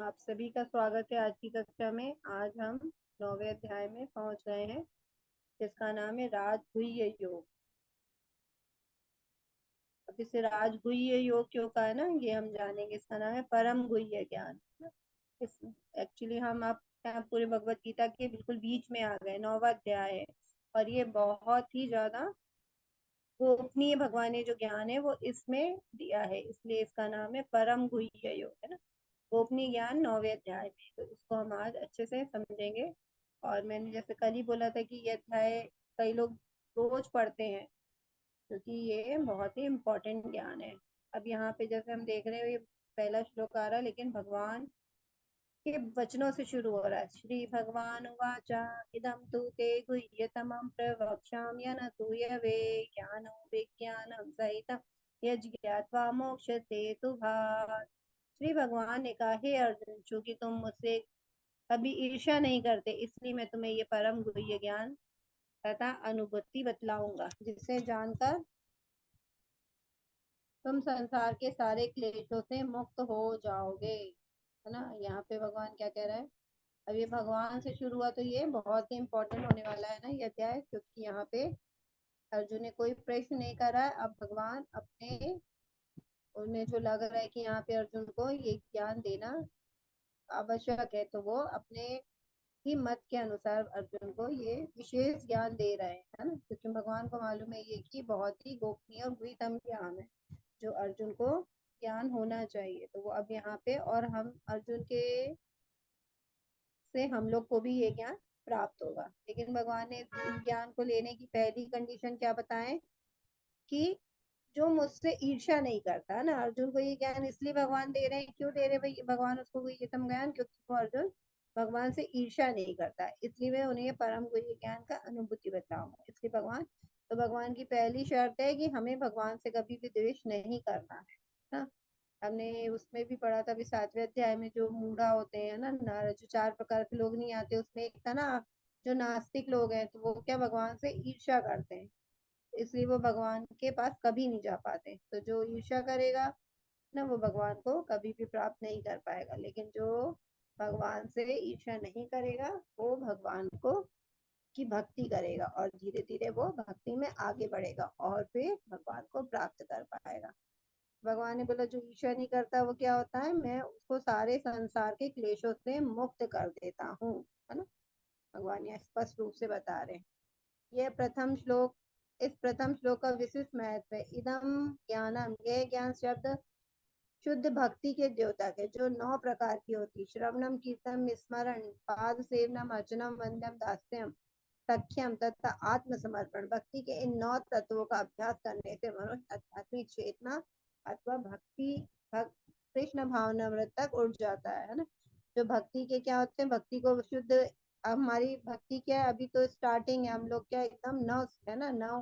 आप सभी का स्वागत है आज की कक्षा में। आज हम 9वें अध्याय में पहुंच गए हैं, जिसका नाम है राजगुह्य योग। अब इसे राजगुह्य योग क्यों कहा है ना, ये हम जानेंगे। इसका नाम है परम गुह्य ज्ञान। इस एक्चुअली हम आप यहाँ पूरे भगवत गीता के बिल्कुल बीच में आ गए, 9वां अध्याय है। और ये बहुत ही ज्यादा गोपनीय भगवान ने जो ज्ञान है वो इसमें दिया है, इसलिए इसका नाम है परम गुह्य योग, है ना। गोपनीय ज्ञान 9वें अध्याय में, तो इसको हम आज अच्छे से समझेंगे। और मैंने जैसे कल ही बोला था कि ये अध्याय कई लोग रोज पढ़ते हैं, क्योंकि ये बहुत ही इम्पोर्टेंट ज्ञान है। अब यहाँ पे जैसे हम देख रहे हैं, ये पहला श्लोक आ रहा है, लेकिन भगवान के वचनों से शुरू हो रहा है। श्री भगवान उवाचा इदम तु ते गुह्यतमं प्रवक्ष्यामि अनसूयवे ज्ञानं विज्ञानं सहितं यज्ञात्वा मोक्ष्यते तु भात्। श्री भगवान ने कहा, हे अर्जुन, चूंकि तुम मुझसे कभी ईर्ष्या नहीं करते, इसलिए मैं तुम्हें ये परम गुह्य ज्ञान तथा अनुभूति बतलाऊंगा, जिसे जानकर तुम संसार के सारे क्लेशों से मुक्त हो जाओगे, है ना। यहाँ पे भगवान क्या कह रहा है। अब ये भगवान से शुरू हुआ, तो ये बहुत ही इम्पोर्टेंट होने वाला है ना ये अध्याय, क्योंकि यहाँ पे अर्जुन ने कोई प्रश्न नहीं करा है। अब भगवान अपने, उन्हें जो लग रहा है कि यहाँ पे अर्जुन को ये ज्ञान देना आवश्यक है, तो वो अपने ही मत के अनुसार अर्जुन को ये विशेष ज्ञान दे रहे हैं, है ना। क्योंकि भगवान को मालूम है ये कि बहुत ही गोपनीय और गुह्यतम ज्ञान है, जो अर्जुन को ज्ञान होना चाहिए। तो वो अब यहाँ पे, और हम अर्जुन के से हम लोग को भी ये ज्ञान प्राप्त होगा। लेकिन भगवान ने इस ज्ञान को लेने की पहली कंडीशन क्या बताएं, कि जो मुझसे ईर्ष्या नहीं करता, है ना। अर्जुन को ये ज्ञान इसलिए भगवान दे रहे हैं, क्यों दे रहे हैं भाई भगवान उसको ये तम ज्ञान, क्योंकि वो अर्जुन भगवान से ईर्ष्या नहीं करता है, इसलिए मैं उन्हें ये परम गुह्य ज्ञान का अनुभूति बताऊंगा। इसलिए भगवान, तो भगवान की पहली शर्त है कि हमें भगवान से कभी भी द्वेष नहीं करना है ना। हमने उसमें भी पढ़ा था, अभी 7वें अध्याय में, जो मूढ़ा होते हैं ना, जो 4 प्रकार के लोग नहीं आते, उसमें एक था ना, जो नास्तिक लोग हैं, तो वो क्या भगवान से ईर्ष्या करते हैं, इसलिए वो भगवान के पास कभी नहीं जा पाते। तो जो ईर्ष्या करेगा ना, वो भगवान को कभी भी प्राप्त नहीं कर पाएगा। लेकिन जो भगवान से ईर्ष्या नहीं करेगा, वो भगवान को की भक्ति करेगा, और धीरे धीरे वो भक्ति में आगे बढ़ेगा और फिर भगवान को प्राप्त कर पाएगा। भगवान ने बोला, जो ईर्ष्या नहीं करता वो क्या होता है, मैं उसको सारे संसार के क्लेशों से मुक्त कर देता हूँ, है ना। भगवान ये स्पष्ट रूप से बता रहे हैं। यह प्रथम श्लोक, इस प्रथम श्लोक का विशिष्ट महत्व है। इदम ज्ञानम, यह ज्ञान शब्द शुद्ध भक्ति के द्योतक है, जो 9 प्रकार की होती: श्रवणम, कीर्तन, स्मरण, पाद सेवनम, अर्चनम, वंदम, दास्यम, सख्यम तथा आत्मसमर्पण। भक्ति के इन 9 तत्वों का अभ्यास करने से मनुष्य आध्यात्मिक चेतना अथवा कृष्ण भावनामृत तक उठ जाता है ना। जो भक्ति के क्या होते हैं, भक्ति को शुद्ध, हमारी भक्ति क्या है, अभी तो स्टार्टिंग है, हम लोग क्या एकदम नव, है ना, नव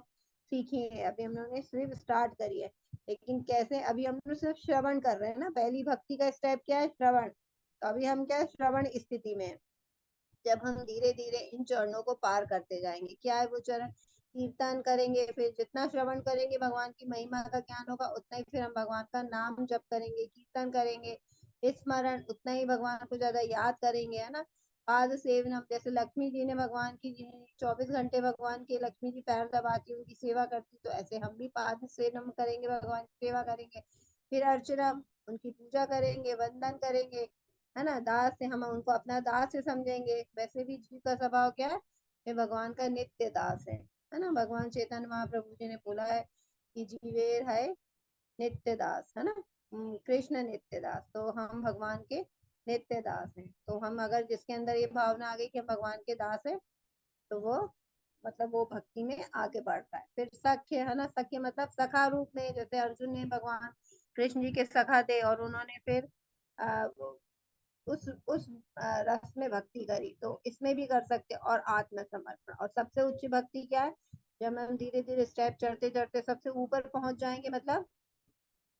सीखे हैं, अभी हम लोगों ने सिर्फ स्टार्ट करी है। लेकिन कैसे, अभी हम लोग सिर्फ श्रवण कर रहे हैं ना, पहली भक्ति का स्टेप क्या है, श्रवण। तो अभी हम क्या है, श्रवण स्थिति में है। जब हम धीरे धीरे इन चरणों को पार करते जाएंगे, क्या है वो चरण, कीर्तन करेंगे, फिर जितना श्रवण करेंगे भगवान की महिमा का ज्ञान होगा, उतना ही फिर हम भगवान का नाम जप करेंगे, कीर्तन करेंगे, स्मरण, उतना ही भगवान को ज्यादा याद करेंगे, है ना। पाद सेवनम, जैसे लक्ष्मी जी ने भगवान की 24 घंटे भगवान के, लक्ष्मी जी पैर दबाती, उनकी सेवा करती, तो ऐसे हम भी पाद सेवनम करेंगे, भगवान की सेवा करेंगे। फिर अर्चनम, उनकी पूजा करेंगे, वंदन करेंगे, है ना। दास से हम उनको अपना दास से समझेंगे। वैसे भी जीव का स्वभाव क्या है, ये भगवान का नित्य दास है ना। भगवान चैतन्य महाप्रभु जी ने बोला है कि जीवेर है नित्य दास, है ना। कृष्ण नित्य दास, तो हम भगवान के नित्य दास हैं। तो हम अगर जिसके अंदर ये भावना आ गई कि हम भगवान के दास हैं, तो वो मतलब वो भक्ति में आगे बढ़ता है। फिर सख्य, है ना, सख्य मतलब सखा रूप में, जैसे अर्जुन ने भगवान कृष्ण जी के सखा थे, और उन्होंने फिर उस रस में भक्ति करी, तो इसमें भी कर सकते। और आत्मसमर्पण, और सबसे उच्च भक्ति क्या है, जब हम धीरे धीरे स्टेप चढ़ते चढ़ते सबसे ऊपर पहुंच जाएंगे, मतलब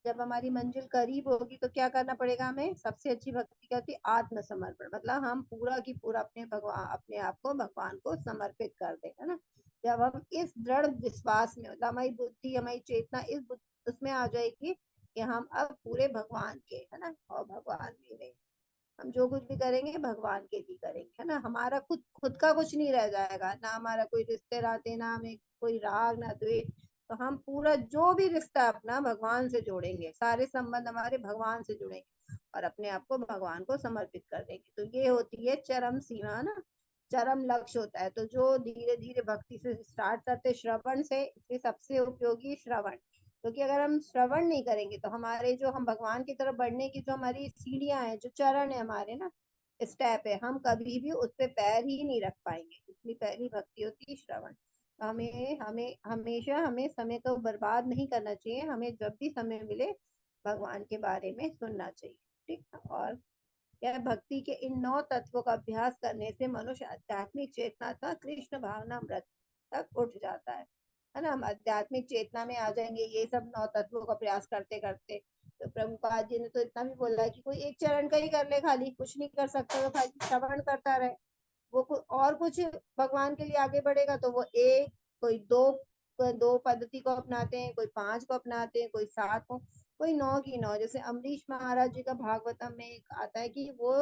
जब हमारी मंजिल करीब होगी, तो क्या करना पड़ेगा हमें, सबसे अच्छी भक्ति क्या होती है, आत्मसमर्पण। मतलब हम पूरा की पूरा अपने भगवान, अपने आप को भगवान को समर्पित कर दे, है ना। जब हम इस दृढ़ विश्वास में, मतलब हमारी बुद्धि, हमारी चेतना उसमें आ जाएगी कि हम अब पूरे भगवान के, है ना, और भगवान मेरे, हम जो कुछ भी करेंगे भगवान के लिए करेंगे, है ना। हमारा खुद खुद का कुछ नहीं रह जाएगा, ना हमारा कोई रिश्ते नाते, ना हमें कोई राग ना द्वेष। तो हम पूरा जो भी रिश्ता अपना भगवान से जोड़ेंगे, सारे संबंध हमारे भगवान से जुड़ेंगे और अपने आप को भगवान को समर्पित कर देंगे। तो ये होती है चरम सीमा ना, चरम लक्ष्य होता है। तो जो धीरे धीरे भक्ति से स्टार्ट करते श्रवण से, इसलिए सबसे उपयोगी श्रवण। क्योंकि अगर हम श्रवण नहीं करेंगे तो हमारे जो हम भगवान की तरफ बढ़ने की जो हमारी सीढ़ियां हैं, जो चरण है हमारे ना, स्टेप है, हम कभी भी उस पे पैर ही नहीं रख पाएंगे। इसलिए पहली भक्ति होती है श्रवण। हमें हमें हमेशा हमें समय को बर्बाद नहीं करना चाहिए, हमें जब भी समय मिले भगवान के बारे में सुनना चाहिए। ठीक है। और यह भक्ति के इन 9 तत्वों का अभ्यास करने से मनुष्य आध्यात्मिक चेतना का कृष्ण भावनामृत तक उठ जाता है ना। हम आध्यात्मिक चेतना में आ जाएंगे ये सब 9 तत्वों का प्रयास करते करते। तो प्रभुपाद जी ने तो इतना भी बोला है कि कोई एक चरण का ही कर ले, खाली कुछ नहीं कर सकता तो खाली श्रवण करता रहे। वो और कुछ भगवान के लिए आगे बढ़ेगा तो वो एक, कोई दो पद्धति को अपनाते हैं, कोई 5 को अपनाते हैं, कोई 7 को, कोई 9 की 9। जैसे अम्बरीश महाराज जी का भागवतम में एक आता है कि वो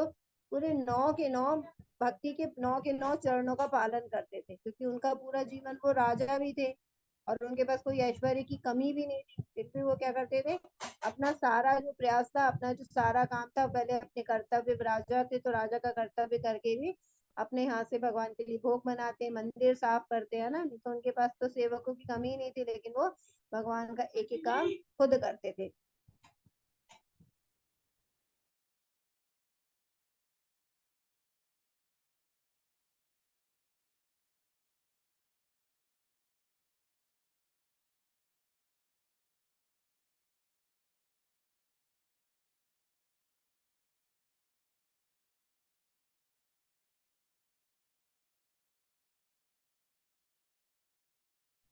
पूरे 9 के 9 भक्ति के 9 चरणों का पालन करते थे, क्योंकि उनका पूरा जीवन, वो राजा भी थे और उनके पास कोई ऐश्वर्य की कमी भी नहीं थी, फिर भी वो क्या करते थे, अपना सारा जो प्रयास था, अपना जो सारा काम था, पहले अपने कर्तव्य, राजा थे तो राजा का कर्तव्य करके भी अपने हाथ से भगवान के लिए भोग बनाते, मंदिर साफ करते, है ना। तो उनके पास तो सेवकों की कमी नहीं थी, लेकिन वो भगवान का एक एक काम खुद करते थे।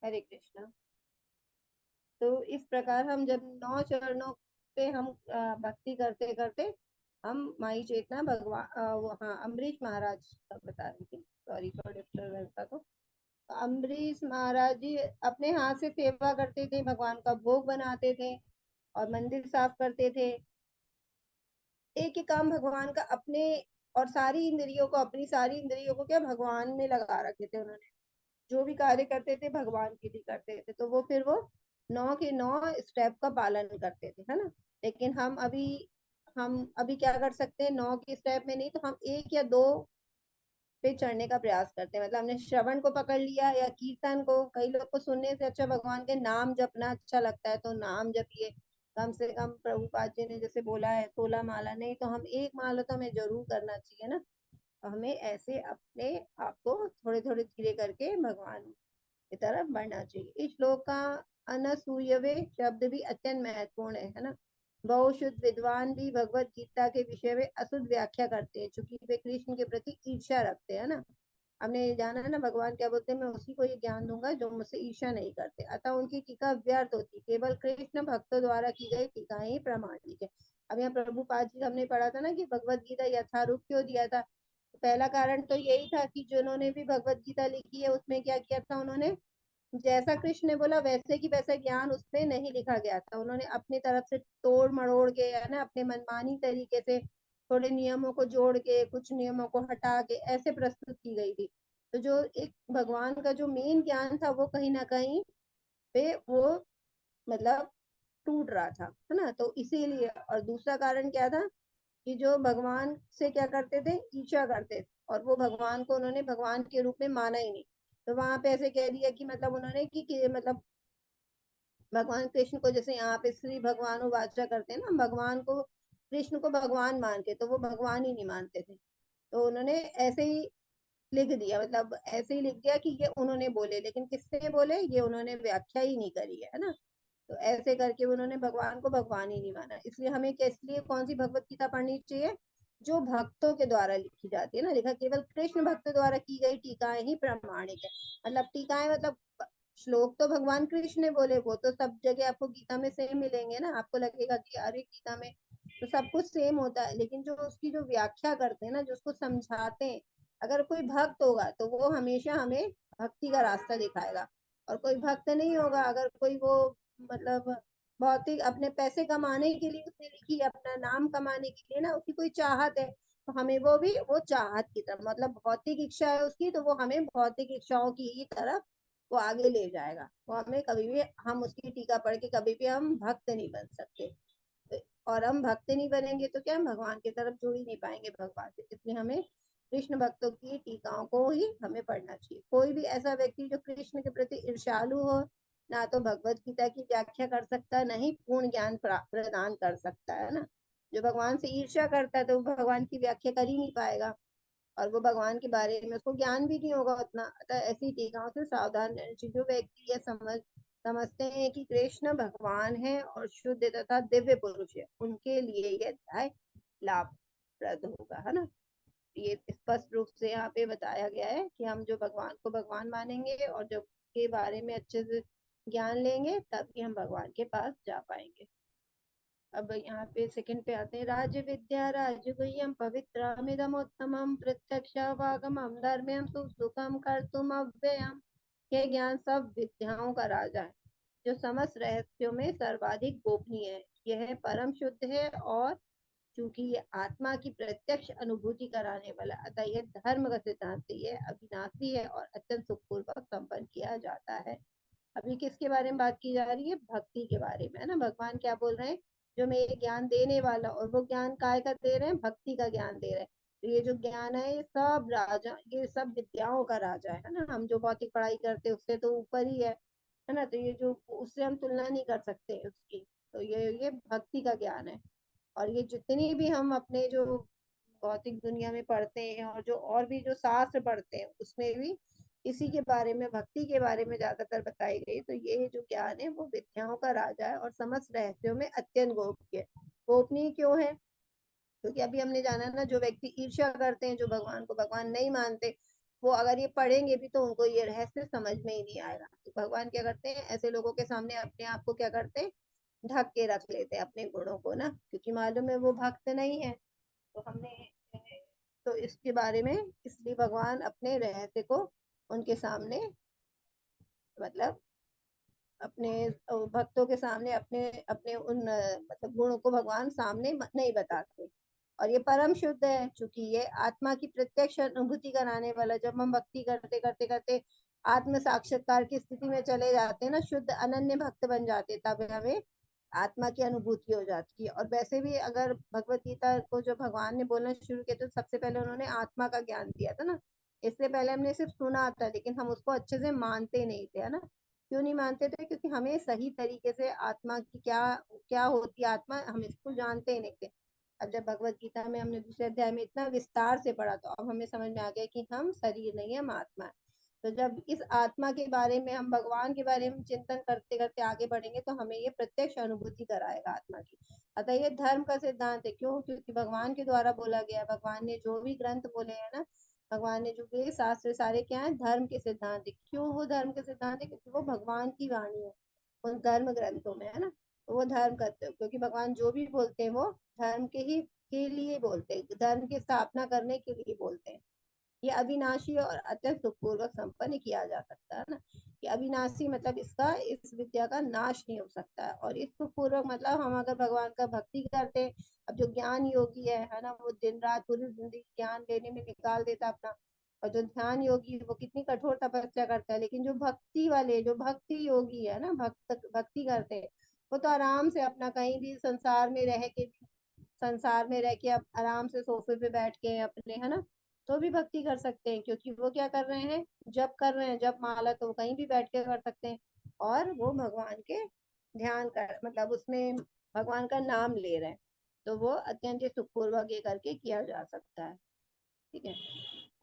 हरे कृष्णा। तो इस प्रकार हम जब 9 चरणों पे हम भक्ति करते करते हम माई चेतना भगवान, वो हाँ अम्बरीश महाराज का बता रही थी, सॉरी फॉर डिस्टर्बेंस था। तो अम्बरीश महाराज जी अपने हाथ से सेवा करते थे, भगवान का भोग बनाते थे और मंदिर साफ करते थे। एक ही काम भगवान का अपने, और सारी इंद्रियों को, अपनी सारी इंद्रियों को क्या भगवान में लगा रखे थे उन्होंने। जो भी कार्य करते थे भगवान के लिए करते थे, तो वो फिर वो 9 के 9 स्टेप का पालन करते थे, है ना। लेकिन हम अभी क्या कर सकते हैं, 9 के स्टेप में नहीं तो हम एक या दो पे चढ़ने का प्रयास करते हैं। मतलब हमने श्रवण को पकड़ लिया या कीर्तन को, कई लोग को सुनने से अच्छा भगवान के नाम जपना अच्छा लगता है तो नाम जपिए। कम से कम प्रभुपाद जी ने जैसे बोला है 16 माला, नहीं तो हम एक माला तो हमें जरूर करना चाहिए ना। तो हमें ऐसे अपने आप को थोड़े थोड़े धीरे करके भगवान की तरफ बढ़ना चाहिए। इस श्लोक का अनसूयवे शब्द भी अत्यंत महत्वपूर्ण है ना। बहुत शुद्ध विद्वान भी भगवत गीता के विषय में अशुद्ध व्याख्या करते हैं, क्योंकि वे कृष्ण के प्रति ईर्ष्या रखते हैं ना। हमने जाना है ना भगवान क्या बोलते हैं, मैं उसी को ये ज्ञान दूंगा जो मुझसे ईर्ष्या नहीं करते। अतः उनकी टीका व्यर्थ होती, केवल कृष्ण भक्तों द्वारा की गई टीका ही प्रमाणिक है। अब यहाँ प्रभुपाद जी हमने पढ़ा था ना कि भगवत गीता यथारूप क्यों दिया था। पहला कारण तो यही था कि जिन्होंने भी भगवत गीता लिखी है उसमें क्या किया था उन्होंने, जैसा कृष्ण ने बोला वैसे की वैसा ज्ञान उसमें नहीं लिखा गया था। उन्होंने अपनी तरफ से तोड़ मरोड़ के, है ना, अपने मनमानी तरीके से थोड़े नियमों को जोड़ के, कुछ नियमों को हटा के ऐसे प्रस्तुत की गई थी। तो जो एक भगवान का जो मेन ज्ञान था वो कहीं ना कहीं पे वो मतलब टूट रहा था, है ना। तो इसीलिए, और दूसरा कारण क्या था कि जो भगवान से क्या करते थे, ईर्ष्या करते थे, और वो भगवान को उन्होंने भगवान के रूप में माना ही नहीं। तो वहां पे ऐसे कह दिया कि मतलब उन्होंने कि मतलब भगवान कृष्ण को, जैसे यहाँ पे श्री भगवान वाचा करते हैं ना, भगवान को, कृष्ण को भगवान मान के, तो वो भगवान ही नहीं मानते थे। तो उन्होंने ऐसे ही लिख दिया, मतलब ऐसे ही लिख दिया कि ये उन्होंने बोले, लेकिन किसने बोले ये उन्होंने व्याख्या ही नहीं करी है ना। तो ऐसे करके उन्होंने भगवान को भगवान ही नहीं माना। इसलिए हमें इसलिए कौन सी भगवत गीता पढ़नी चाहिए, जो भक्तों के द्वारा लिखी जाती है ना। लिखा केवल कृष्ण भक्त द्वारा की गई टीकाएं ही प्रमाणिक है। मतलब टीकाएं मतलब श्लोक तो भगवान कृष्ण ने बोले, वो तो सब जगह आपको गीता में सेम मिलेंगे ना। आपको लगेगा कि अरे गीता में तो सब कुछ सेम होता है, लेकिन जो उसकी जो व्याख्या करते हैं ना, जो उसको समझाते हैं, अगर कोई भक्त होगा तो वो हमेशा हमें भक्ति का रास्ता दिखाएगा। और कोई भक्त नहीं होगा, अगर कोई वो मतलब भौतिक अपने पैसे कमाने के लिए उसने लिखी, अपना नाम कमाने के लिए ना, उसकी कोई चाहत है तो हमें वो भी वो चाहत की तरफ, मतलब भौतिक इच्छा है उसकी, तो वो हमें भौतिक इच्छाओं की ही तरफ वो आगे ले जाएगा। वो हमें कभी भी, हम उसकी टीका पढ़ के कभी भी हम भक्त नहीं बन सकते। और हम भक्त नहीं बनेंगे तो क्या हम भगवान की तरफ जुड़ ही नहीं पाएंगे भगवान से। इसलिए हमें कृष्ण भक्तों की टीकाओं को ही हमें पढ़ना चाहिए। कोई भी ऐसा व्यक्ति जो कृष्ण के प्रति ईर्ष्यालु हो, ना तो भगवत गीता की व्याख्या कर सकता है, ना ही पूर्ण ज्ञान प्रदान कर सकता है ना। जो भगवान से ईर्ष्या करता है तो वो भगवान की व्याख्या कर ही नहीं पाएगा, और वो भगवान के बारे में उसको ज्ञान भी नहीं होगा उतना। अतः ऐसी टीकाओं से सावधान रहना चाहिए। जो व्यक्ति ये समझते हैं कि कृष्ण भगवान है और शुद्ध तथा दिव्य पुरुष है, उनके लिए यह अध्याय लाभप्रद होगा, है ना। ये स्पष्ट रूप से यहाँ पे बताया गया है कि हम जो भगवान को भगवान मानेंगे और जब के बारे में अच्छे से ज्ञान लेंगे तभी हम भगवान के पास जा पाएंगे। अब यहाँ पे सेकंड पे आते हैं, राज विद्या राजगुह्यम पवित्रमिदमुत्तमं प्रत्यक्षावागमं धर्म्यं सुखम कर्तुम अव्ययम्। ये ज्ञान सब विद्याओं का राजा है, जो समस्त रहस्यों में सर्वाधिक गोपनीय है। यह परम शुद्ध है और चूंकि ये आत्मा की प्रत्यक्ष अनुभूति कराने वाला, अतः यह धर्म का सिद्धांत, ये अविनाशी है और अत्यंत सुखपूर्वक संपन्न किया जाता है। अभी किसके बारे में बात की जा रही है? भक्ति के बारे में, है ना। भगवान क्या बोल रहे हैं? जो मेरे ज्ञान देने वाला, और वो ज्ञान काय का दे रहे हैं? भक्ति का ज्ञान दे रहे हैं। तो ये जो ज्ञान है ये सब राजा, ये सब विद्याओं का राजा है ना। हम जो भौतिक पढ़ाई करते हैं उससे तो ऊपर ही है ना। तो ये जो, उससे हम तुलना नहीं कर सकते उसकी। तो ये भक्ति का ज्ञान है। और ये जितनी भी हम अपने जो भौतिक दुनिया में पढ़ते हैं और जो और भी जो शास्त्र पढ़ते हैं उसमें भी इसी के बारे में, भक्ति के बारे में ज्यादातर बताई गई। तो ये जो ज्ञान है वो विद्याओं का राजा है और समस्त रहस्यों में अत्यंत गोपनीय। गोपनीय क्यों है? क्योंकि अभी हमने जाना ना, जो व्यक्ति ईर्ष्या करते हैं, जो भगवान को भगवान नहीं मानते, वो अगर ये पढ़ेंगे भी तो उनको ये रहस्य समझ में ही नहीं आएगा। तो भगवान क्या करते हैं, ऐसे लोगों के सामने अपने आप को क्या करते हैं, ढक के रख लेते हैं अपने गुणों को ना, क्योंकि मालूम है वो भक्त नहीं है। तो हमने, तो इसके बारे में, इसलिए भगवान अपने रहस्य को उनके सामने, मतलब अपने भक्तों के सामने अपने अपने उन मतलब गुणों को भगवान सामने नहीं बताते। और ये परम शुद्ध है, क्योंकि ये आत्मा की प्रत्यक्ष अनुभूति कराने वाला। जब हम भक्ति करते करते करते आत्म साक्षात्कार की स्थिति में चले जाते हैं ना, शुद्ध अनन्य भक्त बन जाते, तब हमें आत्मा की अनुभूति हो जाती है। और वैसे भी अगर भगवत गीता को जो भगवान ने बोलना शुरू किया तो सबसे पहले उन्होंने आत्मा का ज्ञान दिया था ना। इससे पहले हमने सिर्फ सुना था, लेकिन हम उसको अच्छे से मानते नहीं थे, है ना। क्यों नहीं मानते थे? क्योंकि हमें सही तरीके से आत्मा की क्या क्या होती है आत्मा, हम इसको जानते ही नहीं थे। अब जब भगवत गीता में हमने दूसरे अध्याय में इतना विस्तार से पढ़ा तो अब हमें समझ में आ गया कि हम शरीर नहीं है, हम आत्मा है। तो जब इस आत्मा के बारे में, हम भगवान के बारे में चिंतन करते करते आगे बढ़ेंगे तो हमें ये प्रत्यक्ष अनुभूति कराएगा आत्मा की। अतः ये धर्म का सिद्धांत है। क्यों? क्योंकि भगवान के द्वारा बोला गया। भगवान ने जो भी ग्रंथ बोले हैं ना, भगवान ने जो भी शास्त्र सारे क्या है, धर्म के सिद्धांत है। क्यों वो धर्म के सिद्धांत है? क्योंकि वो भगवान की वाणी है उन धर्म ग्रंथों में, है ना। तो वो धर्म करते हो, क्योंकि भगवान जो भी बोलते हैं वो धर्म के लिए बोलते हैं, धर्म की स्थापना करने के लिए बोलते हैं। ये अविनाशी और अत्यंत सुखपूर्वक संपन्न किया जा सकता है ना। ये अविनाशी मतलब इसका, इस विद्या का नाश नहीं हो सकता है। और इस सुखपूर्वक मतलब हम अगर भगवान का भक्ति करते हैं, अब जो ज्ञान योगी है ना, वो दिन रात पूरी जिंदगी ज्ञान लेने में निकाल देता अपना। और जो ध्यान योगी वो कितनी कठोर तपस्या करता है, लेकिन जो भक्ति वाले, जो भक्ति योगी है ना, भक्ति करते हैं, वो तो आराम से अपना कहीं भी संसार में रह के अब आराम से सोफे पे बैठ के अपने, है ना, तो भी भक्ति कर सकते हैं। क्योंकि वो क्या कर रहे हैं, जब कर रहे हैं, जब माला, तो वो कहीं भी बैठ के कर सकते हैं। और वो भगवान के ध्यान कर, मतलब उसमें भगवान का नाम ले रहे हैं, तो वो अत्यंत सुखपूर्वक ये करके किया जा सकता है। ठीक है।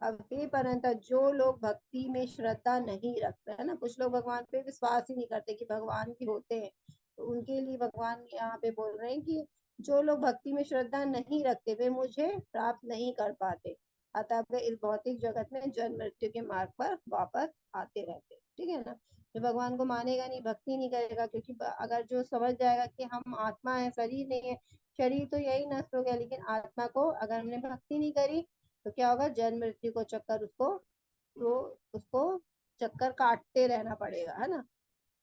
अब ये परंतु जो लोग भक्ति में श्रद्धा नहीं रखते, है ना, कुछ लोग भगवान पे विश्वास ही नहीं करते कि भगवान भी होते हैं, तो उनके लिए भगवान यहाँ पे बोल रहे हैं कि जो लोग भक्ति में श्रद्धा नहीं रखते वे मुझे प्राप्त नहीं कर पाते, अतः वे इस भौतिक जगत में जन्म मृत्यु के मार्ग पर वापस आते रहते। ठीक है ना। जो भगवान को मानेगा नहीं, भक्ति नहीं करेगा, क्योंकि अगर जो समझ जाएगा कि हम आत्मा है, शरीर नहीं है, शरीर तो यही नष्ट हो गया, लेकिन आत्मा को अगर हमने भक्ति नहीं करी तो क्या होगा, जन्म मृत्यु को चक्कर उसको, वो उसको चक्कर काटते रहना पड़ेगा, है ना।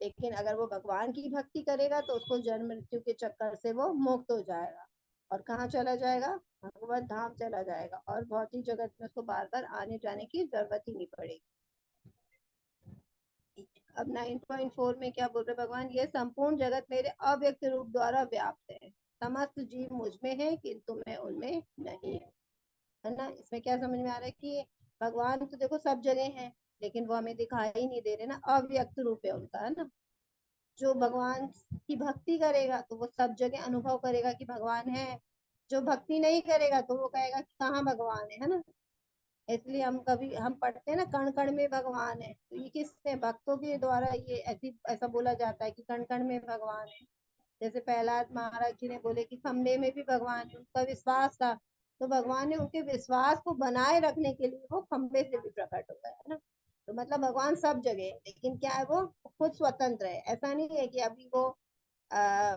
लेकिन अगर वो भगवान की भक्ति करेगा तो उसको जन्म मृत्यु के चक्कर से वो मुक्त हो जाएगा। और कहाँ चला जाएगा, भगवत धाम चला जाएगा, और भौतिक जगत में उसको बार बार आने जाने की जरूरत ही नहीं पड़ेगी। अब 9.4 में क्या बोल रहे भगवान, ये संपूर्ण जगत मेरे अव्यक्त रूप द्वारा व्याप्त है, समस्त जीव मुझ में है किंतु मैं उनमें नहीं है ना। इसमें क्या समझ में आ रहा है कि भगवान तो देखो सब जगह है, लेकिन वो हमें दिखाई नहीं दे रहे ना, अव्यक्त रूप है उनका, है ना। जो भगवान की भक्ति करेगा तो वो सब जगह अनुभव करेगा कि भगवान है, जो भक्ति नहीं करेगा तो वो कहेगा कि कहाँ भगवान है ना। इसलिए हम कभी हम पढ़ते हैं ना, कण कण में भगवान है, तो ये किसने, भक्तों के द्वारा ये ऐसी ऐसा बोला जाता है कि कण कण में भगवान है। जैसे प्रहलाद महाराज जी ने बोले कि खम्बे में भी भगवान है, उनका विश्वास था, तो भगवान ने उनके विश्वास को बनाए रखने के लिए वो खम्बे से भी प्रकट हो गया है ना। तो मतलब भगवान सब जगह है, लेकिन क्या है, वो खुद स्वतंत्र है, ऐसा नहीं है कि अभी वो आ,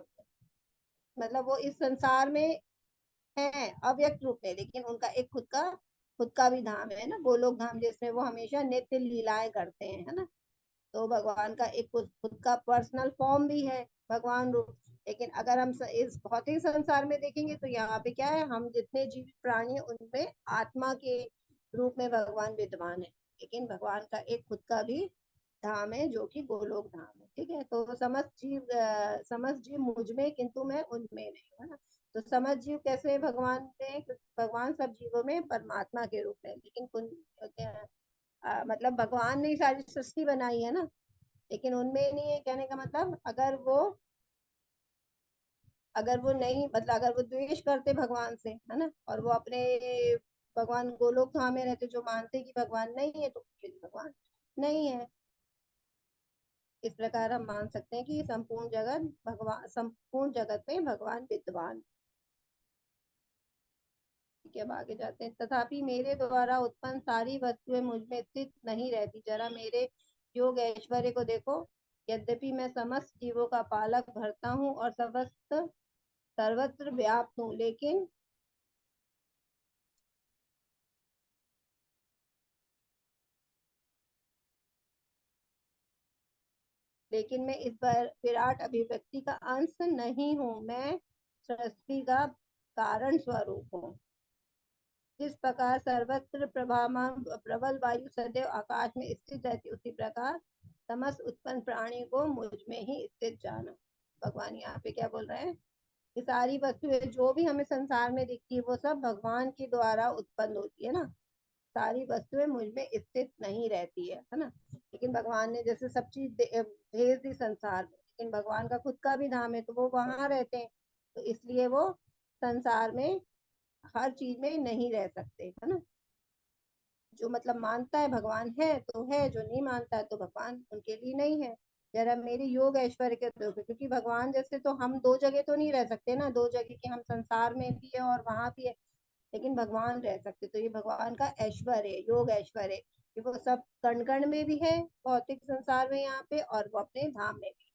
मतलब वो इस संसार में है अव्यक्त रूप में, लेकिन उनका एक खुद का भी धाम है ना, गोलोक धाम, जिसमें वो हमेशा नित्य लीलाएं करते हैं, है ना। तो भगवान का एक खुद का पर्सनल फॉर्म भी है, भगवान रूप। लेकिन अगर हम इस भौतिक संसार में देखेंगे तो यहाँ पे क्या है, हम जितने जीव प्राणी हैं, उनमें आत्मा के रूप में भगवान विद्यमान है, लेकिन भगवान का एक खुद का भी धाम है जो कि गोलोक धाम है। ठीक है, तो समस्त जीव मुझ में किंतु मैं उनमें नहीं, है ना। तो समस्त जीव कैसे भगवान में, भगवान सब जीवों में परमात्मा के रूप में, लेकिन मतलब भगवान ने सारी सृष्टि बनाई है ना, लेकिन उनमें नहीं है। कहने का मतलब, अगर वो नहीं, मतलब अगर वो द्वेष करते भगवान से, है ना, और वो अपने भगवान गोलोक धाम में रहते, जो मानते कि भगवान नहीं है, तो उनके लिए भगवान नहीं है। इस प्रकार हम मान सकते हैं कि संपूर्ण जगत में भगवान विद्वान। ठीक है, अब आगे जाते हैं। तथापि मेरे द्वारा उत्पन्न सारी वस्तुएं मुझ में स्थित नहीं रहती, जरा मेरे योग ऐश्वर्य को देखो। यद्यपि मैं समस्त जीवों का पालक भरता हूँ और सर्वत्र व्याप्त हूँ, लेकिन मैं इस बार विराट अभिव्यक्ति का अंश नहीं हूँ, मैं सृष्टि का कारण स्वरूप हूँ। जिस प्रकार सर्वत्र प्रभामान प्रबल वायु सदैव आकाश में स्थित रहती, उसी प्रकार समस्त उत्पन्न प्राणी को मुझ में ही स्थित जानो। भगवान यहाँ पे क्या बोल रहे हैं, ये सारी वस्तुएं जो भी हमें संसार में दिखती है, वो सब भगवान के द्वारा उत्पन्न होती है ना। सारी वस्तुएं मुझ में स्थित नहीं रहती है ना। लेकिन भगवान ने जैसे सब चीज भेज दी संसार में, लेकिन भगवान का खुद का भी धाम है, तो वो वहां रहते हैं, तो इसलिए वो संसार में हर चीज में नहीं रह सकते, है ना। जो मतलब मानता है भगवान है तो है, जो नहीं मानता है तो भगवान उनके लिए नहीं है। जरा मेरी योग ऐश्वर्य के देखो, क्योंकि भगवान जैसे तो हम दो जगह तो नहीं रह सकते ना, दो जगह के हम संसार में भी है और वहां भी है, लेकिन भगवान रह सकते। तो ये भगवान का ऐश्वर्य, योग ऐश्वर्य, कि वो सब कण कण में भी है भौतिक संसार में यहाँ पे, और वो अपने धाम में भी।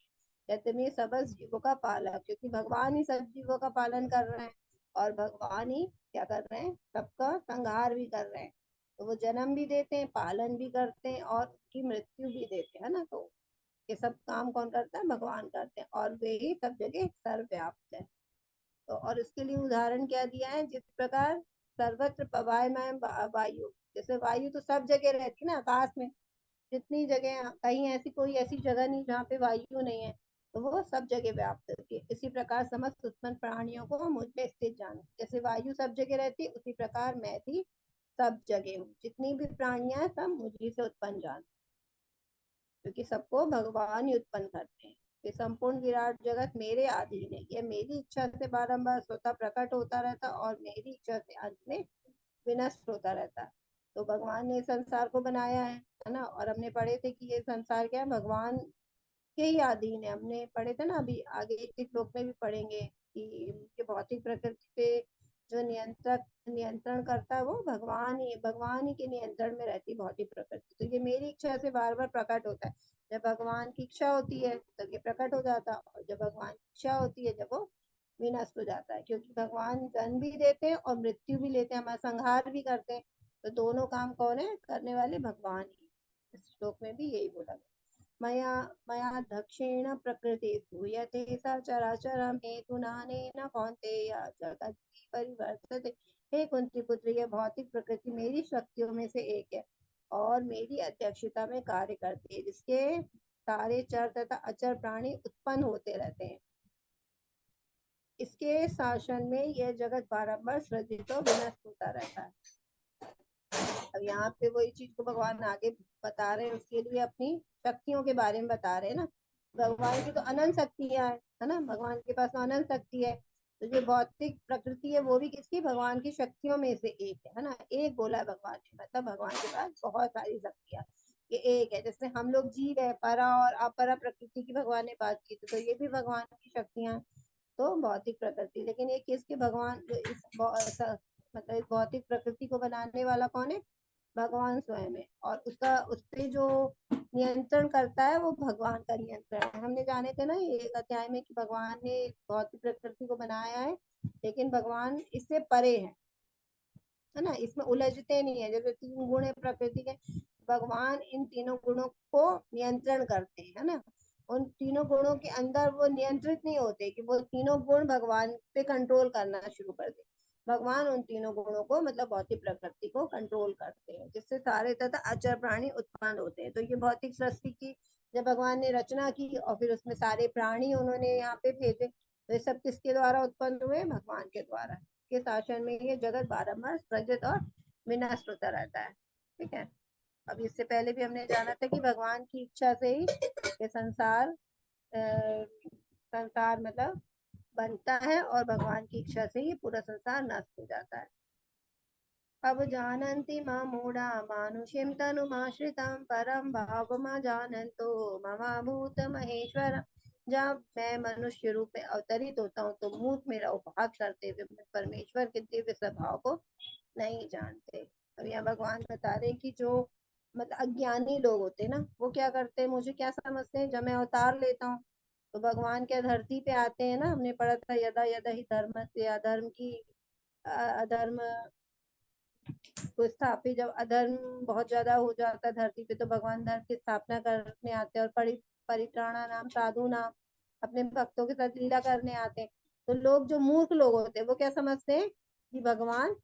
कहते हैं सबस जीवों का पालक, क्योंकि भगवान ही सब जीवों का पालन कर रहे हैं, और भगवान ही क्या कर रहे हैं, सबका संहार भी कर रहे हैं। तो वो जन्म भी देते हैं, पालन भी करते हैं, और उसकी मृत्यु भी देते हैं ना। तो ये सब काम कौन करता है, भगवान करते हैं, और वे ही सब जगह सर्वव्याप्त है। तो और इसके लिए उदाहरण क्या दिया है, जिस प्रकार सर्वत्र प्रवाहमान वायु, जैसे वायु तो सब जगह रहती है ना आकाश में, जितनी जगह, कहीं ऐसी कोई ऐसी जगह नहीं जहाँ पे वायु नहीं है, तो वो सब जगह व्याप्त होती है। इसी प्रकार समस्त उत्पन्न प्राणियों को मुझ में स्थित जानो। जैसे वायु सब जगह रहती है, उसी प्रकार मैं भी सब जगह हूँ, जितनी भी प्राणियां हैं, सब मुझी से उत्पन्न जान, क्योंकि सबको भगवान ही उत्पन्न करते हैं। ये संपूर्ण विराट जगत मेरे अधीन है, ये मेरी इच्छा से बारंबार स्वतः प्रकट होता रहता, और मेरी इच्छा से अंत में विनष्ट होता रहता है। तो भगवान ने संसार को बनाया है ना। और हमने पढ़े थे कि ये संसार क्या है, भगवान के ही अधीन है। हमने पढ़े थे ना, अभी आगे एक एक श्लोक में भी पढ़ेंगे कि ये भौतिक प्रकृति पे जो नियंत्रण करता है, वो भगवान ही के नियंत्रण में रहती है भौतिक प्रकृति। तो ये मेरी इच्छा से बार बार प्रकट होता है। जब भगवान की इच्छा होती है तब ये प्रकट हो जाता है, और जब भगवान की इच्छा होती है जब वो विनष्ट हो जाता है, क्योंकि भगवान जन्म भी देते हैं और मृत्यु भी लेते हैं, हमारा संहार भी करते हैं। तो दोनों काम कौन है करने वाले, भगवान ही। इस श्लोक में भी यही बोला गया। मया मया दक्षिण प्रकृति सूयते स चराचरम हेतुनानेन कौन्तेय जगति परिवर्तते। हे कुंती पुत्र, यह भौतिक प्रकृति मेरी शक्तियों में से एक है और मेरी अध्यक्षता में कार्य करती है, जिसके सारे चर तथा अचर प्राणी उत्पन्न होते रहते हैं। इसके शासन में यह जगत बारंबार सृजित और विनष्ट होता रहता है। अब यहाँ पे वही चीज को भगवान आगे बता रहे हैं, उसके लिए अपनी शक्तियों के बारे में बता रहे हैं ना। भगवान की तो अनंत शक्तियां है ना, भगवान के पास तो अनंत शक्ति है। तो जो भौतिक प्रकृति है वो भी किसकी, भगवान की शक्तियों में से एक है ना। एक बोला है भगवान ने, मतलब भगवान के पास बहुत सारी शक्तियां, ये एक है। जैसे हम लोग जीव है, परा और अपरा प्रकृति की भगवान ने बात की, तो ये भी भगवान की शक्तियां। तो भौतिक प्रकृति, लेकिन ये किसके, भगवान इस मतलब इस भौतिक प्रकृति को बनाने वाला कौन है, भगवान स्वयं है। और उसका उस पे जो नियंत्रण करता है वो भगवान का नियंत्रण है। हमने जाने थे ना ये एक अध्याय में कि भगवान ने भौतिक प्रकृति को बनाया है, लेकिन भगवान इससे परे है ना, इसमें उलझते नहीं है। जैसे 3 गुण है प्रकृति के, भगवान इन तीनों गुणों को नियंत्रण करते हैं, है ना। उन तीनों गुणों के अंदर वो नियंत्रित नहीं होते कि वो तीनों गुण भगवान पे कंट्रोल करना शुरू कर दे। भगवान उन तीनों गुणों को, मतलब भौतिक प्रकृति को कंट्रोल करते हैं, जिससे सारे तथा अचर प्राणी उत्पन्न होते हैं। तो ये भौतिक सृष्टि की जब भगवान ने रचना की और फिर उसमें सारे प्राणी उन्होंने यहाँ पे भेजे, तो ये सब किसके द्वारा उत्पन्न हुए, भगवान के द्वारा के शासन में ये जगत बारंबार सृजित और विनष्ट होता रहता है। ठीक है। अब इससे पहले भी हमने जाना था कि भगवान की इच्छा से ही ये संसार मतलब बनता है और भगवान की इच्छा से ही पूरा संसार नष्ट हो जाता है। अब जानन्ति मां मूढ़ा मानुषीं तनुमाश्रितं परम भावमजानन्तो ममाभूत महेश्वर। जब मैं मनुष्य रूप में अवतरित होता हूँ तो मूर्ख मेरा उपहास करते हुए परमेश्वर के दिव्य स्वभाव को नहीं जानते। अब यहाँ भगवान बता रहे कि जो मतलब अज्ञानी लोग होते हैं ना, वो क्या करते हैं, मुझे क्या समझते हैं, जब मैं अवतार लेता हूँ तो भगवान क्या धरती पे आते हैं ना। हमने पढ़ा था यदा यदा ही धर्म से अधर्म की अधर्म को स्थापित, जब अधर्म बहुत ज्यादा हो जाता है धरती पे तो भगवान धर्म की स्थापना करने आते हैं। और परित्राणा नाम साधु नाम, अपने भक्तों के साथ लीला करने आते हैं। तो लोग जो मूर्ख लोग होते हैं वो क्या समझते हैं कि भगवान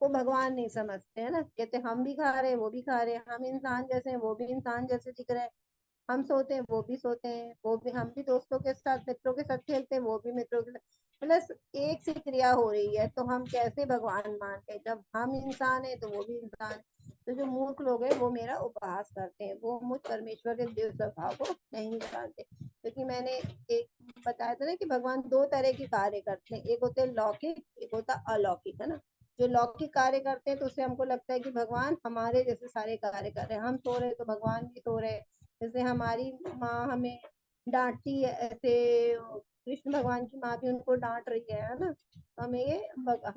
को भगवान नहीं समझते है ना। कहते हम भी खा रहे हैं वो भी खा रहे हैं, हम इंसान जैसे हैं वो भी इंसान जैसे दिख रहे हैं, हम सोते हैं वो भी सोते हैं, वो भी हम भी दोस्तों के साथ मित्रों के साथ खेलते हैं, वो भी मित्रों के साथ, मतलब एक सी क्रिया हो रही है। तो हम कैसे भगवान मानते हैं, जब हम इंसान है तो वो भी इंसान है। तो जो मूर्ख लोग हैं वो मेरा उपहास करते हैं, वो मुझ परमेश्वर के दिव्य स्वभाव को नहीं जानते। क्योंकि मैंने एक बताया था ना कि भगवान 2 तरह के कार्य करते हैं, एक होते हैं लौकिक, एक होता अलौकिक, है ना। जो लौकिक कार्य करते हैं तो उससे हमको लगता है कि भगवान हमारे जैसे सारे कार्य कर रहे हैं, हम सो रहे तो भगवान भी सो रहे हैं। जैसे हमारी माँ हमें डांटती है, ऐसे कृष्ण भगवान की माँ भी उनको डांट रही है ना। हमें ये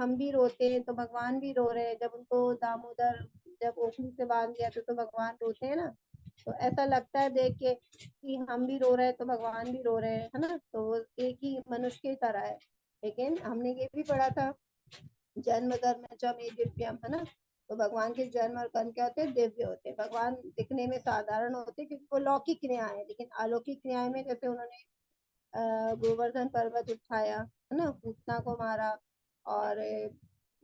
हम भी रोते हैं तो भगवान भी रो रहे हैं, जब उनको दामोदर जब ओखली से बांध दिया तो भगवान रोते हैं ना। तो ऐसा लगता है देख के कि हम भी रो रहे हैं तो भगवान भी रो रहे हैं, है ना। तो वो एक ही मनुष्य की तरह है। लेकिन हमने ये भी पढ़ा था जन्म कर्म च मे दिव्यम, है ना। तो भगवान के जन्म और कर्म क्या होते हैं, दिव्य होते हैं। भगवान दिखने में साधारण होते हैं क्योंकि वो लौकिक क्रियाएं हैं, लेकिन अलौकिक क्रियाएं में जैसे उन्होंने गोवर्धन पर्वत उठाया, है ना, पूतना को मारा। और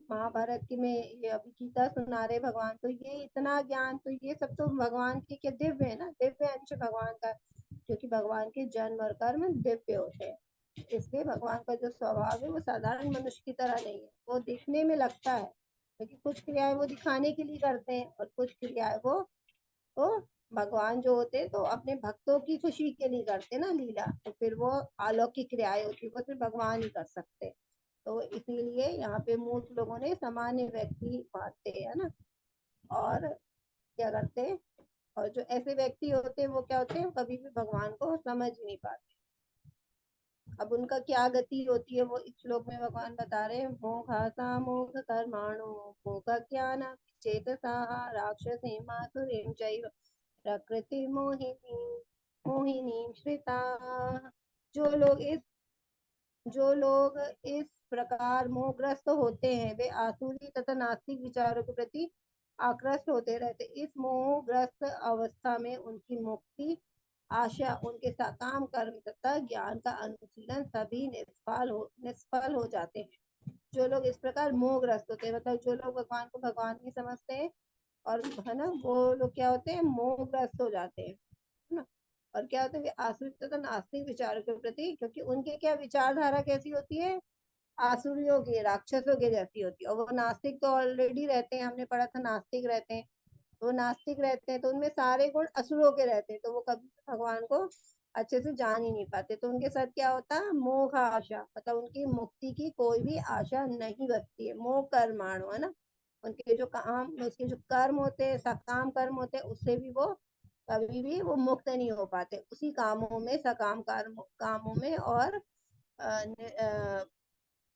महाभारत की में ये अभी गीता सुना रहे भगवान, तो ये इतना ज्ञान, तो ये सब तो भगवान के क्या दिव्य है ना, दिव्य अंश भगवान का। क्योंकि भगवान के जन्म और कर्म दिव्य होते हैं, इसलिए भगवान का जो स्वभाव है वो साधारण मनुष्य की तरह नहीं है। वो दिखने में लगता है क्योंकि कुछ क्रियाएं वो दिखाने के लिए करते हैं और कुछ क्रियाएं वो तो भगवान जो होते हैं तो अपने भक्तों की खुशी के लिए करते ना लीला। तो फिर वो अलौकिक क्रियाएं होती है, वो सिर्फ भगवान ही कर सकते। तो इसीलिए यहाँ पे मूर्ख लोगों ने सामान्य व्यक्ति मानते हैं, है ना। और क्या करते हैं, और जो ऐसे व्यक्ति होते हैं वो क्या होते हैं, कभी भी भगवान को समझ ही नहीं पाते। अब उनका क्या गति होती है वो इस श्लोक में भगवान बता रहे हैं। मोघासा मोघ कर्माणो मोघ ज्ञान चेतसा राक्षसी मासुरीं चैव प्रकृति मोहिनी मोहिनी श्रिता। जो लोग इस जो लोग इस प्रकार मोहग्रस्त होते हैं वे आसुरी तथा नास्तिक विचारों के प्रति आकृष्ट होते रहते। इस मोहग्रस्त अवस्था में उनकी मुक्ति आशा, उनके सकाम कर्म तथा ज्ञान का अनुशीलन सभी निष्फल हो जाते हैं। जो लोग इस प्रकार मोहग्रस्त होते हैं, मतलब जो लोग भगवान को भगवान नहीं समझते हैं, और है ना, वो लोग क्या होते हैं, मोहग्रस्त हो जाते हैं, है ना। और क्या होता है, आश्रित तथा नास्तिक विचारों के प्रति, क्योंकि उनकी क्या विचारधारा कैसी होती है, आसुरियों की, राक्षसों के जैसी होती है। और वो नास्तिक तो ऑलरेडी रहते हैं, हमने पढ़ा था नास्तिक रहते हैं। तो वो नास्तिक रहते हैं तो उनमें सारे गुण असुरों के रहते हैं, तो वो कभी भगवान को अच्छे से जान ही नहीं पाते। तो उनके साथ क्या होता है, मोह आशा, मतलब उनकी मुक्ति की कोई भी आशा नहीं बचती है। मोह कर्माणु, है ना, उनके जो काम, उसके जो कर्म होते हैं, सकाम कर्म होते हैं, उससे भी वो कभी भी वो मुक्त नहीं हो पाते, उसी कामों में, सकाम कर्म कामों में, और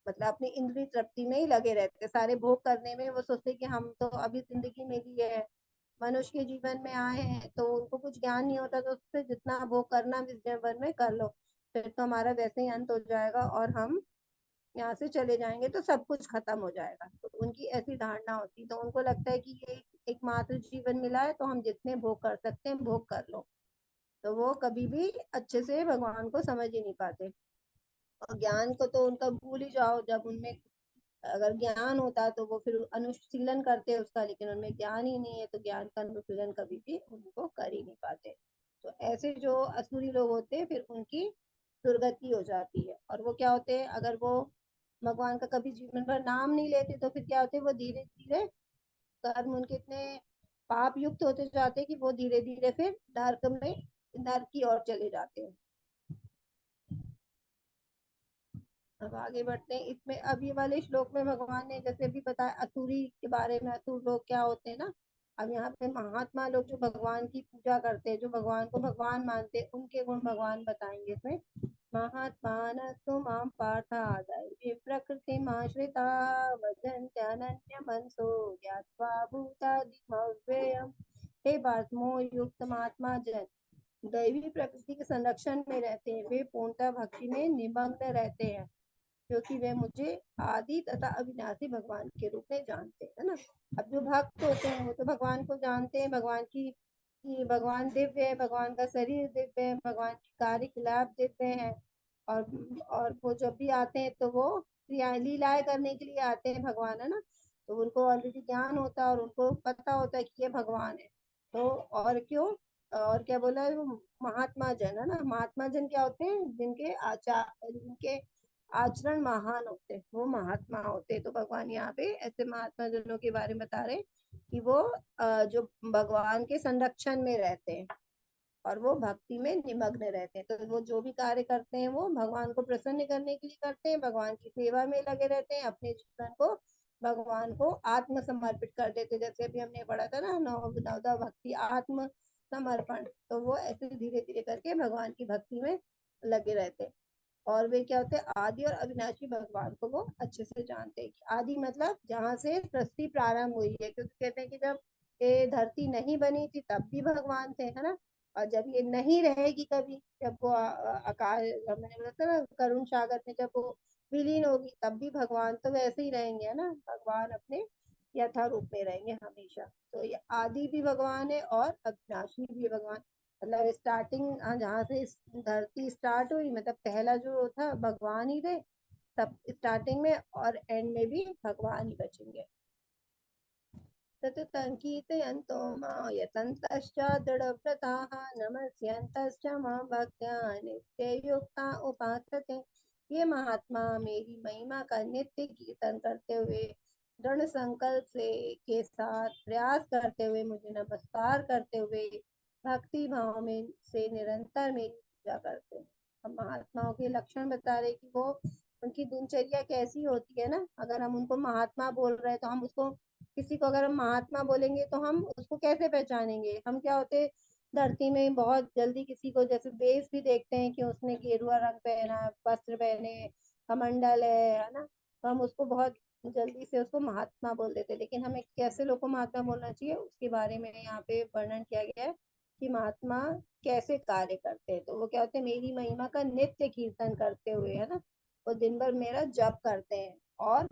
मतलब अपनी इंद्रिय तृप्ति में ही लगे रहते, सारे भोग करने में। वो सोचते कि हम तो अभी जिंदगी में लिए है, मनुष्य के जीवन में आए हैं, तो उनको कुछ ज्ञान नहीं होता, तो उससे जितना भोग करना इस जीवन में कर लो, फिर तो हमारा वैसे ही अंत हो जाएगा और हम यहाँ से चले जाएंगे, तो सब कुछ खत्म हो जाएगा। तो उनकी ऐसी धारणा होती, तो उनको लगता है कि ये एकमात्र जीवन मिला है, तो हम जितने भोग कर सकते हैं भोग कर लो। तो वो कभी भी अच्छे से भगवान को समझ ही नहीं पाते। और ज्ञान को तो उनका भूल ही जाओ, जब उनमें अगर ज्ञान होता तो वो फिर अनुशीलन करते उसका, लेकिन उनमें ज्ञान ही नहीं है, तो ज्ञान का अनुशीलन कभी भी उनको कर ही नहीं पाते। तो ऐसे जो असुरी लोग होते हैं, फिर उनकी दुर्गति हो जाती है। और वो क्या होते हैं, अगर वो भगवान का कभी जीवन भर नाम नहीं लेते, तो फिर क्या होते हैं, वो धीरे धीरे कर्म उनके इतने पाप युक्त होते जाते हैं कि वो धीरे धीरे फिर नर्क की ओर चले जाते हैं। अब आगे बढ़ते हैं इसमें। अब ये वाले श्लोक में भगवान ने जैसे भी बताया असुरी के बारे में, असुर लोग क्या होते हैं ना। अब यहाँ पे महात्मा लोग जो भगवान की पूजा करते हैं, जो भगवान को भगवान मानते हैं, उनके गुण भगवान बताएंगे इसमें। महात्मा तो माम पार्थादाय प्रकृति माश्रिता वदन्त्यनन्य मनसो ज्ञात्वा भूतादिमव्ययम्। हे पार्थ, मोह युक्त महात्मा जन दैवी प्रकृति के संरक्षण में रहते हैं, वे पूर्णतः भक्ति में निमग्न रहते हैं, क्योंकि वे मुझे आदि तथा अविनाशी भगवान के रूप में जानते हैं, है ना। अब जो भक्त होते हैं वो तो भगवान को जानते हैं, भगवान की कि भगवान दिव्य है, भगवान का शरीर दिव्य है, भगवान की कार्यकलाप दिव्य है। और वो जब भी आते हैं तो वो लीलाएं करने के लिए आते हैं भगवान, है ना। तो उनको ऑलरेडी ज्ञान होता है और उनको पता होता है कि ये भगवान है। तो और क्यों, और क्या बोला है वो, महात्मा जन, है ना। महात्मा जन क्या होते हैं, जिनके आचार, जिनके आचरण महान होते, वो महात्मा होते। तो भगवान यहाँ पे ऐसे महात्मा जनों के बारे में बता रहे कि वो जो भगवान के संरक्षण में रहते हैं और वो भक्ति में निमग्न रहते हैं। तो वो जो भी कार्य करते हैं वो भगवान को प्रसन्न करने के लिए करते हैं, भगवान की सेवा में लगे रहते हैं, अपने जीवन को भगवान को आत्म समर्पित कर देते। जैसे अभी हमने पढ़ा था ना, नवदा भक्ति आत्म समर्पण। तो वो ऐसे धीरे धीरे करके भगवान की भक्ति में लगे रहते हैं। और वे क्या होते हैं, आदि और अविनाशी भगवान को वो अच्छे से जानते हैं। आदि मतलब जहाँ से सृष्टि प्रारंभ हुई है, क्योंकि कहते हैं कि जब ये धरती नहीं बनी थी तब भी भगवान थे, है ना। और जब ये नहीं रहेगी कभी, जब वो आकाश, मैंने बोला था ना, करुण सागर में जब वो विलीन होगी, तब भी भगवान तो वैसे ही रहेंगे, है ना। भगवान अपने यथा रूप में रहेंगे हमेशा। तो ये आदि भी भगवान है और अविनाशी भी भगवान। मतलब स्टार्टिंग जहाँ से धरती स्टार्ट हुई, मतलब पहला जो था भगवान ही थे, सब स्टार्टिंग में और एंड में भी भगवान ही बचेंगे। तत्सङ्कीर्तयन्तो मायतन्तश्च दृढव्रताः नमस्यन्तश्च मां भक्त्या नित्ययुक्ता उपासते। ये महात्मा मेरी महिमा का नित्य कीर्तन करते हुए, दृढ़ संकल्प के साथ प्रयास करते हुए, मुझे नमस्कार करते हुए, भक्ति भाव में से निरंतर मेरी पूजा करते हैं। हम महात्माओं के लक्षण बता रहे कि वो, उनकी दिनचर्या कैसी होती है ना। अगर हम उनको महात्मा बोल रहे हैं तो हम उसको, किसी को अगर हम महात्मा बोलेंगे तो हम उसको कैसे पहचानेंगे। हम क्या होते, धरती में बहुत जल्दी किसी को, जैसे बेस भी देखते हैं कि उसने गेरुआ रंग पहना, वस्त्र पहने, कमंडल है ना, तो हम उसको बहुत जल्दी से उसको महात्मा बोल देते हैं। लेकिन हमें कैसे लोग को महात्मा बोलना चाहिए, उसके बारे में यहाँ पे वर्णन किया गया है कि महात्मा कैसे कार्य करते हैं। तो वो क्या होते हैं, मेरी महिमा का नित्य कीर्तन करते हुए, है ना, वो दिन भर मेरा जप करते हैं और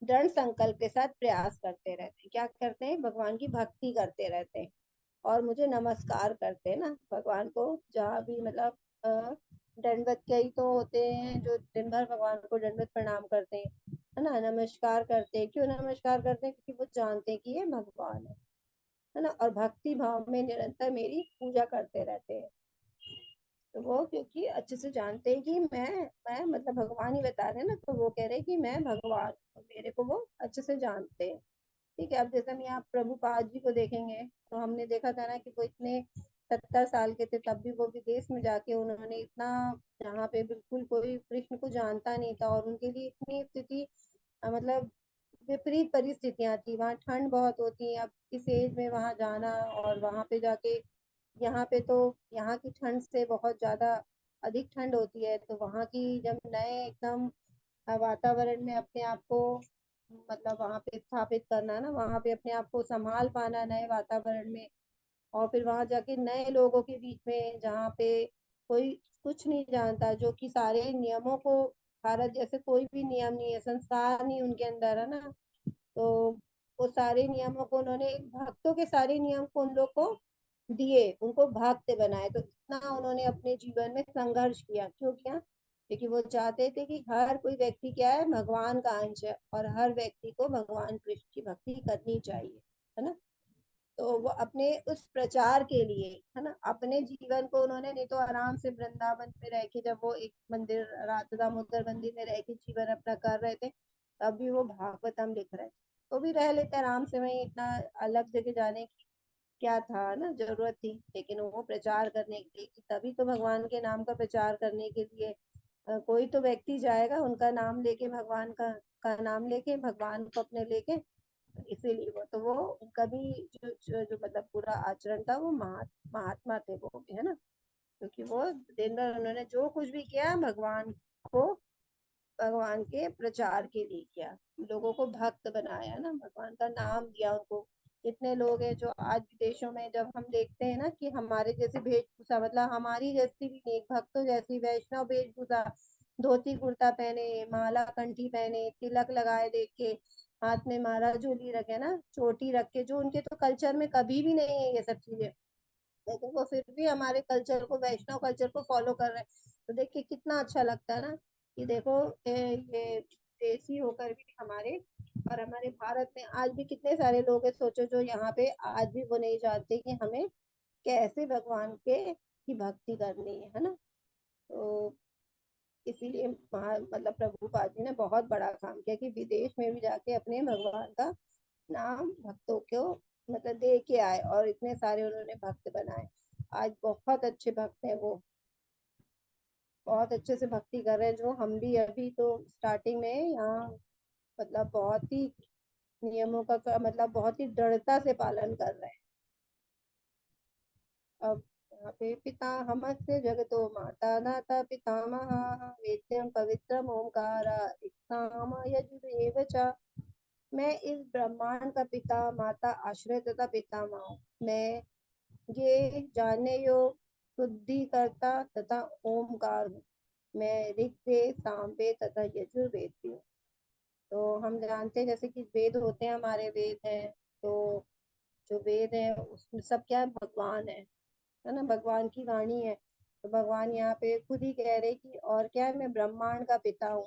दृढ़ संकल्प के साथ प्रयास करते रहते हैं। क्या करते हैं? भगवान की भक्ति करते रहते हैं और मुझे नमस्कार करते हैं ना भगवान को। जहाँ भी मतलब दंडवत कई तो होते हैं जो दिन भर भगवान को दंडवत प्रणाम करते हैं, है ना, नमस्कार करते हैं। क्यों नमस्कार करते हैं? क्योंकि वो जानते हैं कि ये भगवान है ना, और भक्ति भाव में निरंतर मेरी पूजा करते रहते हैं। तो वो क्योंकि अच्छे से जानते हैं कि मैं मतलब भगवान ही बता रहे हैं ना, तो वो कह रहे हैं कि मैं भगवान हूँ, मेरे को वो अच्छे से जानते हैं। ठीक है। अब जैसे हम यहाँ प्रभुपाद जी को देखेंगे तो हमने देखा था ना कि वो इतने 70 साल के थे, तब भी वो विदेश में जाके उन्होंने इतना, जहाँ पे बिल्कुल कोई कृष्ण को जानता नहीं था और उनके लिए इतनी स्थिति मतलब विपरीत परिस्थितियां थी। वहाँ ठंड बहुत होती है, अब इस एज में वहाँ जाना और वहाँ पे जाके, यहाँ पे तो यहाँ की ठंड से बहुत ज्यादा अधिक ठंड होती है, तो वहाँ की जब नए एकदम वातावरण में अपने आप को मतलब वहाँ पे स्थापित करना ना, वहाँ पे अपने आप को संभाल पाना नए वातावरण में, और फिर वहां जाके नए लोगों के बीच में जहाँ पे कोई कुछ नहीं जानता, जो कि सारे नियमों को, भारत जैसे कोई भी नियम नहीं है, संस्कार नहीं उनके अंदर, है ना, तो वो सारे नियमों को उन्होंने, भक्तों के सारे नियम को उन लोग को दिए, उनको भक्त बनाए। तो इतना उन्होंने अपने जीवन में संघर्ष किया। क्यों किया? क्योंकि वो चाहते थे कि हर कोई व्यक्ति क्या है, भगवान का अंश है, और हर व्यक्ति को भगवान कृष्ण की भक्ति करनी चाहिए, है ना। तो वो अपने उस प्रचार के लिए, है ना, अपने जीवन को उन्होंने, नहीं तो आराम से वृंदावन में रह के, जब वो एक मंदिर राधा दामोदर मंदिर में रह के जीवन अपना कर रहे थे, तब भी वो भागवतम लिख रहे थे। तो भी रह लेते आराम से, वही इतना अलग जगह जाने की क्या था ना, जरूरत थी। लेकिन वो प्रचार करने के लिए, तभी तो भगवान के नाम का प्रचार करने के लिए कोई तो व्यक्ति जाएगा उनका नाम लेके, भगवान का नाम लेके, भगवान को अपने लेके। इसीलिए वो तो वो उनका भी जो मतलब पूरा आचरण था, वो महात्मा थे वो भी, है ना। क्योंकि वो दिन भर उन्होंने जो कुछ भी किया भगवान को, भगवान के प्रचार के लिए किया, लोगों को भक्त बनाया ना, भगवान का नाम दिया उनको। कितने लोग हैं जो आज विदेशों में, जब हम देखते हैं ना कि हमारे जैसे वेशभूषा, मतलब हमारी जैसी भी नहीं, भक्तों जैसी वैष्णव वेशभूषा, धोती कुर्ता पहने, माला कंठी पहने, तिलक लगाए, देख के हाथ में माला झोली रखे ना, चोटी रख के, जो उनके तो कल्चर में कभी भी नहीं है ये सब चीजें, लेकिन वो फिर भी हमारे कल्चर को, वैष्णव कल्चर को फॉलो कर रहे हैं। तो देखिए कितना अच्छा लगता है ना कि देखो ये देसी होकर भी हमारे, और हमारे भारत में आज भी कितने सारे लोग हैं, सोचो, जो यहाँ पे आज भी वो नहीं जानते कि हमें कैसे भगवान के की भक्ति करनी है ना। तो इसीलिए मतलब प्रभुपाद जी ने बहुत बड़ा काम किया कि विदेश में भी जाके अपने भगवान का नाम भक्तों को मतलब दे के आए, और इतने सारे उन्होंने भक्त बनाए। आज बहुत अच्छे भक्त हैं वो, बहुत अच्छे से भक्ति कर रहे हैं, जो हम भी अभी तो स्टार्टिंग में यहाँ मतलब बहुत ही नियमों का मतलब बहुत ही दृढ़ता से पालन कर रहे हैं। अब यहाँ पे पिता हमस्य जगतो माता दाता पितामह, वेद्यम पवित्रम ओमकार यजुरेव च। मैं इस ब्रह्मांड का पिता, माता, आश्रय तथा पितामह हूँ। मैं ये जानने योग शुद्धि करता तथा ओमकार हूँ। मैं ऋग्वेद, सामवेद तथा यजुर्वेद भी हूँ। तो हम जानते हैं जैसे कि वेद होते हैं, हमारे वेद हैं, तो जो वेद है उसमें सब क्या है, भगवान है ना, भगवान की वाणी है। तो भगवान यहाँ पे खुद ही कह रहे कि और क्या है, मैं ब्रह्मांड का पिता हूँ।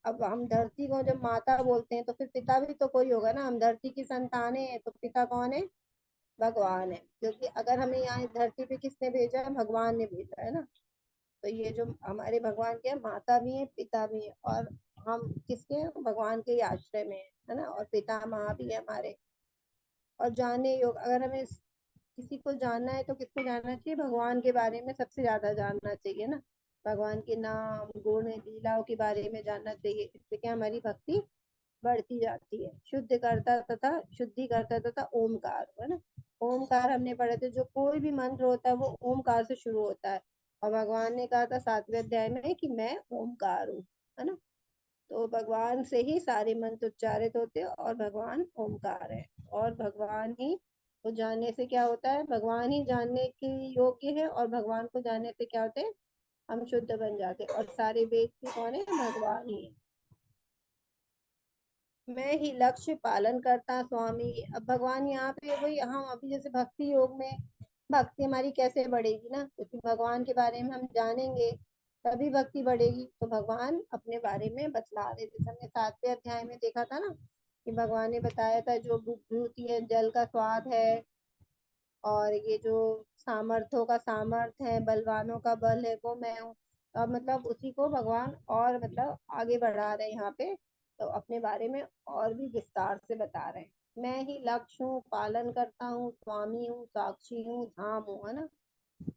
अब हम धरती को जब माता बोलते हैं तो फिर पिता भी तो कोई होगा ना, हम धरती की संतानें हैं, तो पिता कौन है? भगवान है। क्योंकि अगर हमें यहाँ इस धरती पे किसने भेजा है? भगवान ने भेजा है ना। तो ये जो हमारे भगवान के हैं, माता भी है, पिता भी है, और हम किसके हैं? भगवान के ही आश्रय में है ना, और पिता माँ भी है हमारे। और जानने योग, अगर हमें किसी को जानना है तो किसको जानना चाहिए? भगवान के बारे में सबसे ज्यादा जानना चाहिए ना, भगवान के नाम गुण लीलाओं के बारे में जानना चाहिए। इससे क्या, हमारी भक्ति बढ़ती जाती है। शुद्ध करता तथा शुद्धि करता तथा ओमकार, है ना। ओमकार हमने पढ़े थे, जो कोई भी मंत्र होता है वो ओमकार से शुरू होता है। और भगवान ने कहा था 7वें अध्याय में कि मैं ओमकार हूँ, है ना। तो भगवान से ही सारे मंत्र उच्चारित होते हैं, और भगवान ओमकार है। और भगवान ही को जानने से क्या होता है? भगवान ही जानने के योग्य है, और भगवान को जानने से क्या होते हैं? हम शुद्ध बन जाते हैं। और सारे वेद भी कौन है? भगवान ही है। मैं ही लक्ष्य पालन करता स्वामी। अब भगवान यहाँ पे वही, हम अभी जैसे भक्ति योग में भक्ति हमारी कैसे बढ़ेगी ना, क्योंकि भगवान के बारे में हम जानेंगे तभी भक्ति बढ़ेगी। तो भगवान अपने बारे में बतला रहे, जैसे हमने 7वें अध्याय में देखा था ना कि भगवान ने बताया था जो विभूति है जल का स्वाद है, और ये जो सामर्थ्यों का सामर्थ है, बलवानों का बल है, वो मैं हूँ। तो अब मतलब उसी को भगवान और मतलब आगे बढ़ा रहे हैं यहाँ पे, तो अपने बारे में और भी विस्तार से बता रहे हैं। मैं ही लक्ष्य हूँ, पालन करता हूँ, स्वामी हूँ, साक्षी हूँ, धाम हूँ, है ना।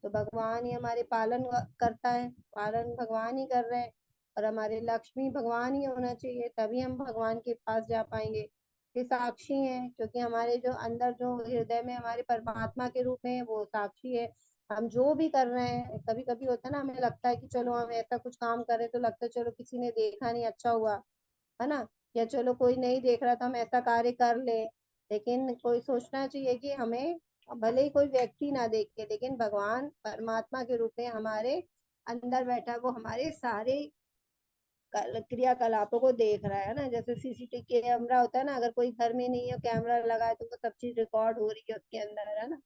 तो भगवान ही हमारे पालन करता है, पालन भगवान ही कर रहे हैं। और हमारे लक्ष्मी भगवान ही होना चाहिए, तभी हम भगवान के पास जा पाएंगे। ये साक्षी है, क्योंकि हमारे जो अंदर जो हृदय में हमारे परमात्मा के रूप में है, वो साक्षी है। हम जो भी कर रहे हैं, कभी कभी होता है ना, हमें लगता है कि चलो हम ऐसा कुछ काम कर रहे तो लगता है चलो किसी ने देखा नहीं, अच्छा हुआ, है ना। या चलो कोई नहीं देख रहा तो हम ऐसा कार्य कर ले। लेकिन कोई सोचना चाहिए कि हमें, भले ही कोई व्यक्ति ना देखे, लेकिन भगवान परमात्मा के रूप में हमारे अंदर बैठा, वो हमारे सारे क्रियाकलापों को देख रहा है ना। जैसे सीसीटीवी कैमरा होता है ना, अगर कोई घर में नहीं है कैमरा लगा है तो वो सब चीज रिकॉर्ड हो रही है उसके अंदर, है ना।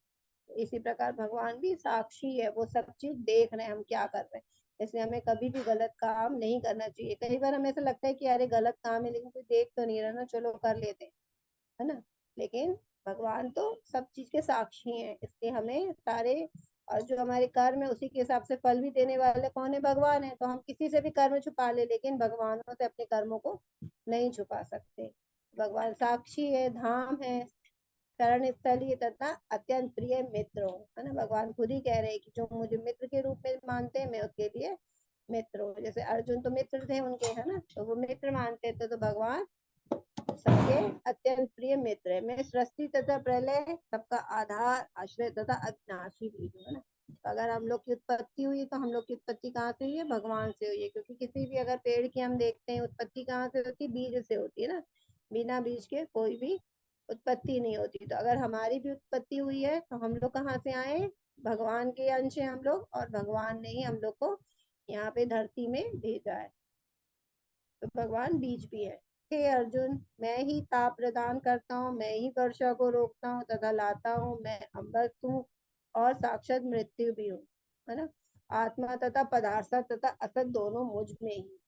इसी प्रकार भगवान भी साक्षी है, वो सब चीज देख रहे हैं हम क्या कर रहे हैं। इसलिए हमें कभी भी गलत काम नहीं करना चाहिए। कई बार हमें ऐसा लगता है कि अरे गलत काम है लेकिन कोई देख तो नहीं रहा ना, चलो कर लेते हैं, है ना। लेकिन भगवान तो सब चीज के साक्षी हैं, इसलिए हमें सारे, और जो हमारे कर्म है उसी के हिसाब से फल भी देने वाले कौन है, भगवान है। तो हम किसी से भी कर्म छुपा ले, लेकिन भगवानों से अपने कर्मों को नहीं छुपा सकते। भगवान साक्षी है, धाम है, शरण स्थली तथा अत्यंत प्रिय मित्र हो, है ना। भगवान खुद ही कह रहे हैं कि जो मुझे मित्र के रूप में मानते हैं मैं उसके लिए मित्र हूँ। जैसे अर्जुन तो मित्र थे उनके, है ना, तो वो मित्र मानते थे, तो भगवान सबके अत्यंत प्रिय मित्र है। मैं सृष्टि तथा प्रलय, सबका आधार, आश्रय तथा अविनाशी भी हूँ, है ना। तो अगर हम लोग की उत्पत्ति हुई तो हम लोग की उत्पत्ति कहाँ से हुई है, भगवान से हुई है। क्योंकि किसी भी अगर पेड़ की हम देखते हैं उत्पत्ति कहाँ से होती है, बीज से होती है ना। बिना बीज के कोई भी उत्पत्ति नहीं होती। तो अगर हमारी भी उत्पत्ति हुई है तो हम लोग कहाँ से आए, भगवान के अंश है हम लोग, और भगवान ने ही हम लोग को यहाँ पे धरती में भेजा है। तो भगवान बीज भी है। हे अर्जुन, मैं ही ताप प्रदान करता हूँ, मैं ही वर्षा को रोकता हूँ तथा लाता हूँ, मैं अमृत हूँ और साक्षात मृत्यु भी हूँ, है ना। आत्मा तथा पदार्थ तथा असत दोनों मुझ में ही।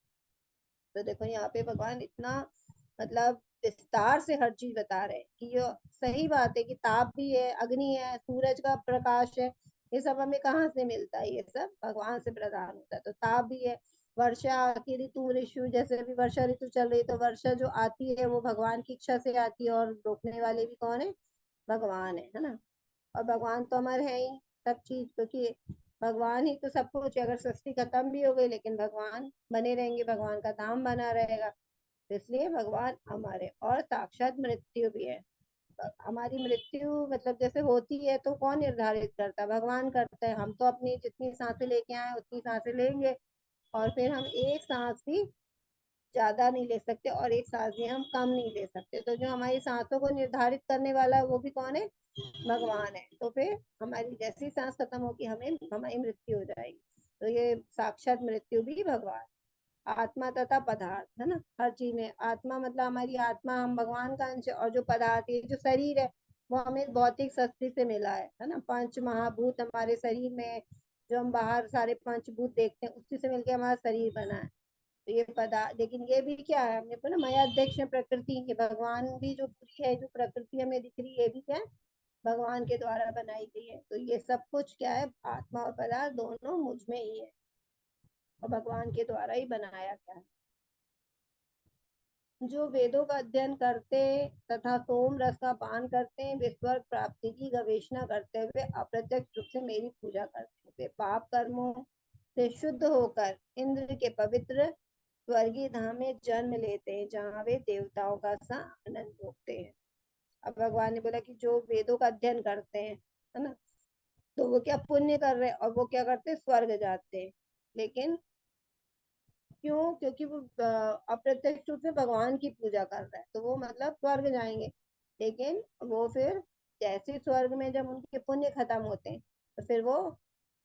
तो देखो यहाँ पे भगवान इतना मतलब विस्तार से हर चीज बता रहे हैं कि ये सही बात है कि ताप भी है, अग्नि है, सूरज का प्रकाश है, ये सब हमें कहाँ से मिलता है, ये सब भगवान से प्रदान होता है। तो ताप भी है, वर्षा की ऋतु, ऋतु जैसे अभी वर्षा ऋतु चल रही है, तो वर्षा जो आती है वो भगवान की इच्छा से आती है, और रोकने वाले भी कौन है, भगवान है ना। और भगवान तो अमर है ही सब चीज, क्योंकि भगवान ही तो सब कुछ है। अगर सृष्टि खत्म भी हो गई लेकिन भगवान बने रहेंगे, भगवान का धाम बना रहेगा। तो इसलिए भगवान अमर है, और साक्षात मृत्यु भी है। हमारी मृत्यु मतलब जैसे होती है तो कौन निर्धारित करता है, भगवान करता है। हम तो अपनी जितनी सांसें लेके आए उतनी सांसें लेंगे, और फिर हम एक सांस भी ज्यादा नहीं ले सकते और एक सांस भी हम कम नहीं ले सकते। तो जो हमारी सांसों को निर्धारित करने वाला है वो भी कौन है, भगवान है। तो फिर हमारी जैसी सांस खत्म होगी हमें हमारी मृत्यु हो जाएगी। तो ये साक्षात मृत्यु भी भगवान। आत्मा तथा पदार्थ, है ना, हर चीज में आत्मा मतलब हमारी आत्मा, हम भगवान का अंश है। और जो पदार्थ, ये जो शरीर है वो हमें भौतिक शक्ति से मिला है ना। पंच महाभूत हमारे शरीर में, जो हम बाहर सारे पंचभूत देखते हैं उसी से मिलके हमारा शरीर बना है। तो ये पदार्थ, लेकिन ये भी क्या है, हमने बोला माया अध्यक्ष प्रकृति, ये भगवान भी जो पूरी है, जो प्रकृति हमें दिख रही है ये भी क्या है, भगवान के द्वारा बनाई गई है। तो ये सब कुछ क्या है, आत्मा और पदार्थ दोनों मुझ में ही है, और भगवान के द्वारा ही बनाया गया है। जो वेदों का अध्ययन करते तथा सोम रस का पान करते हैं, वे स्वर्ग प्राप्ति की गवेषणा करते हुए अप्रत्यक्ष रूप से मेरी पूजा करते हैं। वे पाप कर्मों से शुद्ध होकर इंद्र के पवित्र स्वर्गीय धाम में जन्म लेते हैं, जहाँ वे देवताओं का सा आनंद भोगते हैं। अब भगवान ने बोला कि जो वेदों का अध्ययन करते हैं, है ना, तो वो क्या पुण्य कर रहे हैं, और वो क्या करते हैं, स्वर्ग जाते हैं। लेकिन क्यों, क्योंकि वो अप्रत्यक्ष रूप से भगवान की पूजा कर रहा है, तो वो मतलब स्वर्ग जाएंगे। लेकिन वो फिर जैसे स्वर्ग में जब उनके पुण्य खत्म होते हैं तो फिर वो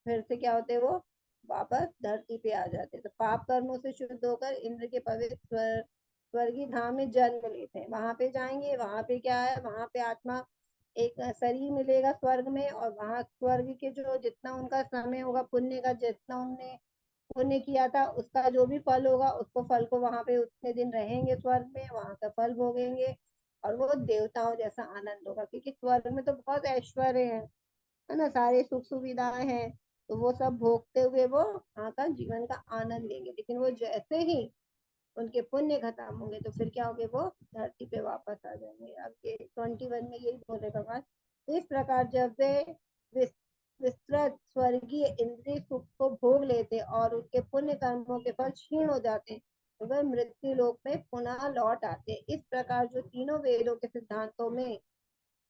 फिर से क्या होते हैं, वो वापस धरती पे आ जाते हैं। तो पाप कर्मों से शुद्ध होकर इंद्र के पवित्र स्वर्गीय धाम में जन्म लेते हैं, वहां पे जाएंगे, वहां पे क्या है, वहां पे आत्मा एक शरीर मिलेगा स्वर्ग में, और वहां स्वर्ग के जो जितना उनका समय होगा पुण्य का, जितना उनने पुण्य किया था उसका जो भी फल होगा, उसको फल को वहां पे उतने दिन रहेंगे स्वर्ग में, वहां का फल भोगेंगे। और वो देवताओं जैसा आनंद होगा, क्योंकि स्वर्ग में तो बहुत ऐश्वर्य है ना, सारे सुख सुविधाएं हैं। तो वो सब भोगते हुए वो वहाँ का जीवन का आनंद लेंगे। लेकिन वो जैसे ही उनके पुण्य खत्म होंगे तो फिर क्या होगे, वो धरती पे वापस आ जाएंगे। अब ये 21 में यही बोले भगवान। तो इस प्रकार जब वे विस्तृत स्वर्गीय इंद्रिय सुख को भोग लेते और उनके पुण्य कर्मों के फल क्षीण हो जाते, तो वह मृत्यु लोक में पुनः लौट आते। इस प्रकार जो तीनों वेदों के सिद्धांतों में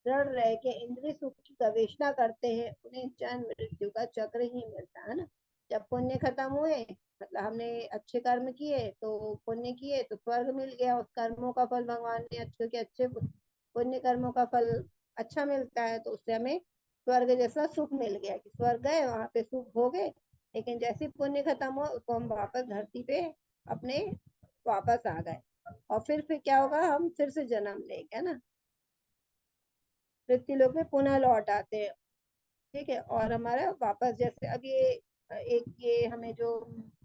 दृढ़ रह के इंद्रिय सुख की गवेषणा करते हैं, उन्हें जन्म मृत्यु का चक्र ही मिलता है ना। जब पुण्य खत्म हुए, मतलब हमने अच्छे कर्म किए तो पुण्य किए तो स्वर्ग मिल गया, उस कर्मों का फल भगवान ने अच्छे के अच्छे पुण्य कर्मों का फल अच्छा मिलता है, तो उससे हमें स्वर्ग जैसा सुख मिल गया कि स्वर्ग गए वहां पे सुख हो गए। लेकिन जैसे पुण्य खत्म हुआ उसको हम वापस धरती पे अपने वापस आ गए, और फिर क्या होगा, हम फिर से जन्म लेंगे, है ना, मृत्यु लोक में पुनः लौट आते हैं। ठीक है, और हमारा वापस जैसे अब ये एक ये हमें जो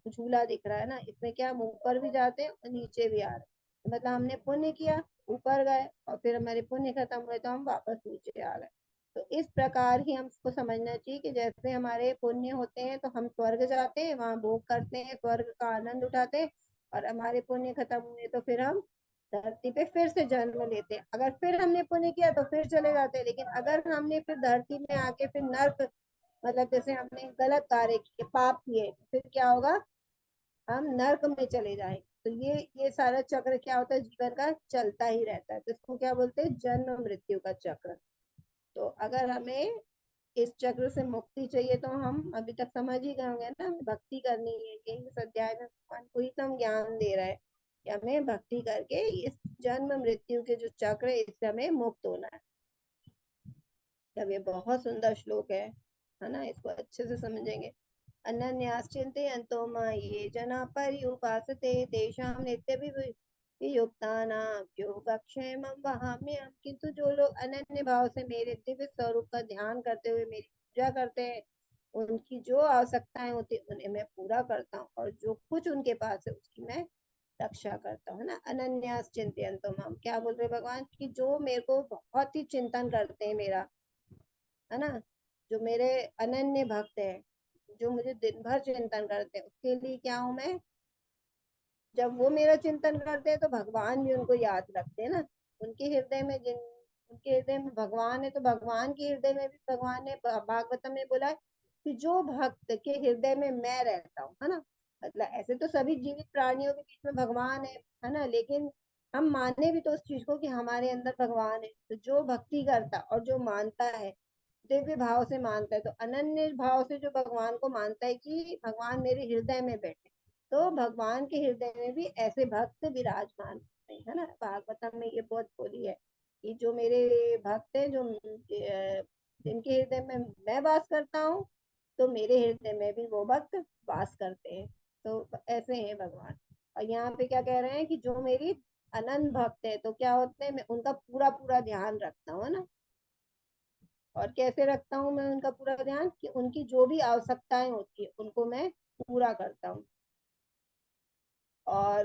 झूला दिख रहा है ना, इसमें क्या हम ऊपर भी जाते हैं और नीचे भी आ रहे हैं, मतलब हमने पुण्य किया ऊपर गए, और फिर हमारे पुण्य खत्म हुए तो हम वापस नीचे आ गए। तो इस प्रकार ही हमको समझना चाहिए कि जैसे हमारे पुण्य होते हैं तो हम स्वर्ग जाते हैं, वहां भोग करते हैं, स्वर्ग का आनंद उठाते हैं, और हमारे पुण्य खत्म हुए तो फिर हम धरती पे फिर से जन्म लेते हैं। अगर फिर हमने पुण्य किया तो फिर चले जाते हैं, लेकिन अगर हमने फिर धरती में आके फिर नर्क, मतलब जैसे हमने गलत कार्य किए, पाप किए, फिर क्या होगा, हम नर्क में चले जाएंगे। तो ये सारा चक्र क्या होता है, जीवन का चलता ही रहता है। तो इसको क्या बोलते हैं, जन्म मृत्यु का चक्र। तो अगर हमें इस चक्र से मुक्ति चाहिए तो हम अभी तक समझ ही गए होंगे ना, हमें भक्ति करनी है। यही इस अध्याय में भगवान को ही तो हम ज्ञान दे रहा है कि हमें भक्ति करके इस जन्म मृत्यु के जो चक्र है इससे हमें मुक्त होना है। अब ये बहुत सुंदर श्लोक है ना, इसको अच्छे से समझेंगे। अनन्याश्चिन्तयन्तो ये जना पर्युपासते तेषां नित्यभियुक्तानां योगक्षेमं वहाम्यहम्। किंतु जो लोग अनन्य भाव से मेरे दिव्य स्वरूप का ध्यान करते हुए मेरी पूजा करते हैं, उनकी जो आवश्यकताएं होती है उन्हें मैं पूरा करता हूँ, और जो कुछ उनके पास है उसकी मैं रक्षा करता हूँ, है ना। अनन्यास चिंतयन्तो माम, क्या बोल रहे भगवान कि जो मेरे को बहुत ही चिंतन करते हैं मेरा, है ना, जो मेरे अनन्य भक्त है, जो मुझे दिन भर चिंतन करते हैं, उसके लिए क्या हूँ मैं, जब वो मेरा चिंतन करते हैं तो भगवान भी उनको याद रखते हैं ना। उनके हृदय में जिन उनके हृदय में भगवान है, तो भगवान के हृदय में भी भगवान ने भागवतम में बोला है कि जो भक्त के हृदय में मैं रहता हूँ, है ना। मतलब ऐसे तो सभी जीवित प्राणियों के बीच में भगवान है ना, लेकिन हम माने भी तो उस चीज को कि हमारे अंदर भगवान है। तो जो भक्ति करता और जो मानता है, दिव्य भाव से मानता है, तो अनन्य भाव से जो भगवान को मानता है कि भगवान मेरे हृदय में बैठे, तो भगवान के हृदय में भी ऐसे भक्त विराजमान होते हैं, है ना। भागवतम में ये बहुत बोली है कि जो मेरे भक्त हैं, जो जिनके हृदय में मैं वास करता हूँ, तो मेरे हृदय में भी वो भक्त वास करते हैं। तो ऐसे हैं भगवान। और यहाँ पे क्या कह रहे हैं कि जो मेरी अनंत भक्त है, तो क्या होते हैं, मैं उनका पूरा पूरा ध्यान रखता हूँ, है ना। और कैसे रखता हूँ मैं उनका पूरा ध्यान, कि उनकी जो भी आवश्यकताएं होती है उनको मैं पूरा करता हूँ, और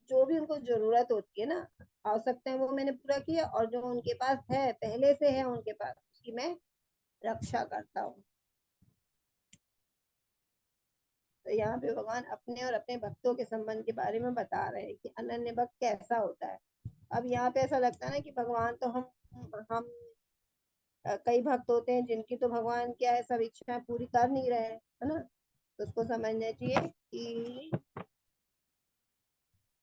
जो भी उनको जरूरत होती है ना, आवश्यकताएं, वो मैंने पूरा किया, और जो उनके पास है पहले से है उनके पास, उसकी मैं रक्षा करता हूँ। तो यहाँ पे भगवान अपने और अपने भक्तों के संबंध के बारे में बता रहे हैं कि अनन्य भक्त कैसा होता है। अब यहाँ पे ऐसा लगता है ना कि भगवान तो हम कई भक्त होते हैं जिनकी तो भगवान क्या है, सब इच्छाएं पूरी कर नहीं रहे हैं, है ना। तो उसको समझना चाहिए कि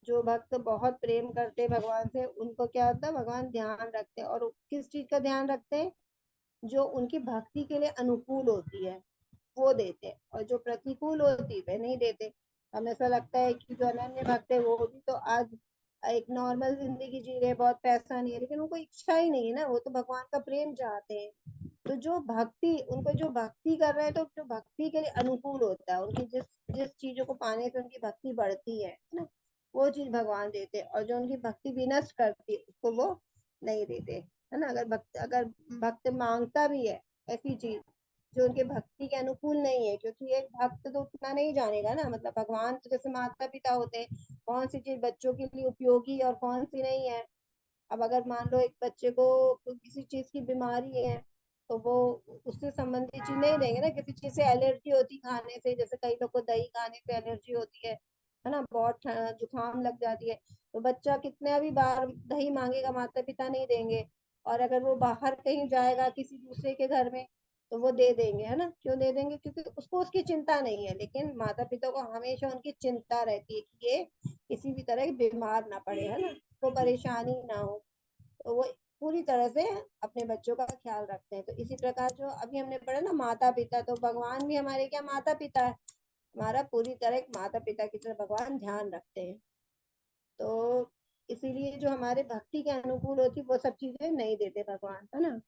जो भक्त बहुत प्रेम करते हैं भगवान से, उनको क्या होता है, भगवान ध्यान रखते हैं। और किस चीज का ध्यान रखते हैं, जो उनकी भक्ति के लिए अनुकूल होती है वो देते हैं, और जो प्रतिकूल होती है वे नहीं देते। हमें ऐसा लगता है कि जो अनन्य भक्त है वो भी तो आज एक नॉर्मल जिंदगी जी रहे, बहुत पैसा नहीं है, लेकिन उनको इच्छा ही नहीं है ना, वो तो भगवान का प्रेम चाहते हैं। तो जो भक्ति उनको जो भक्ति कर रहे हैं, तो जो भक्ति के लिए अनुकूल होता है, उनकी जिस जिस चीजों को पाने से उनकी भक्ति बढ़ती है ना, वो चीज भगवान देते हैं, और जो उनकी भक्ति विनष्ट करती है उसको वो नहीं देते, है ना। अगर भक्त मांगता भी है ऐसी चीज जो उनके भक्ति के अनुकूल नहीं है, क्योंकि एक भक्त तो उतना नहीं जानेगा ना, मतलब भगवान तो जैसे माता पिता होते हैं, कौन सी चीज बच्चों के लिए उपयोगी और कौन सी नहीं है। अब अगर मान लो एक बच्चे को किसी चीज की बीमारी है, तो वो उससे संबंधित चीज नहीं देंगे ना। किसी चीज से एलर्जी होती खाने से, जैसे कई लोग को दही खाने से एलर्जी होती है ना, बहुत जुकाम लग जाती है, तो बच्चा कितना भी बार दही मांगेगा, माता पिता नहीं देंगे। और अगर वो बाहर कहीं जाएगा किसी दूसरे के घर में, तो वो दे देंगे, है ना। क्यों दे देंगे? क्योंकि उसको उसकी चिंता नहीं है, लेकिन माता पिता को हमेशा उनकी चिंता रहती है कि ये किसी भी तरह बीमार ना पड़े, है ना, को परेशानी ना हो। तो वो पूरी तरह से अपने बच्चों का ख्याल रखते हैं। तो इसी प्रकार जो अभी हमने पढ़ा ना माता पिता, तो भगवान भी हमारे क्या माता पिता है, हमारा पूरी तरह एक माता पिता की तरह भगवान ध्यान रखते हैं। तो इसीलिए जो हमारे भक्ति के अनुकूल होती वो सब चीजें नहीं देते भगवान, है ना।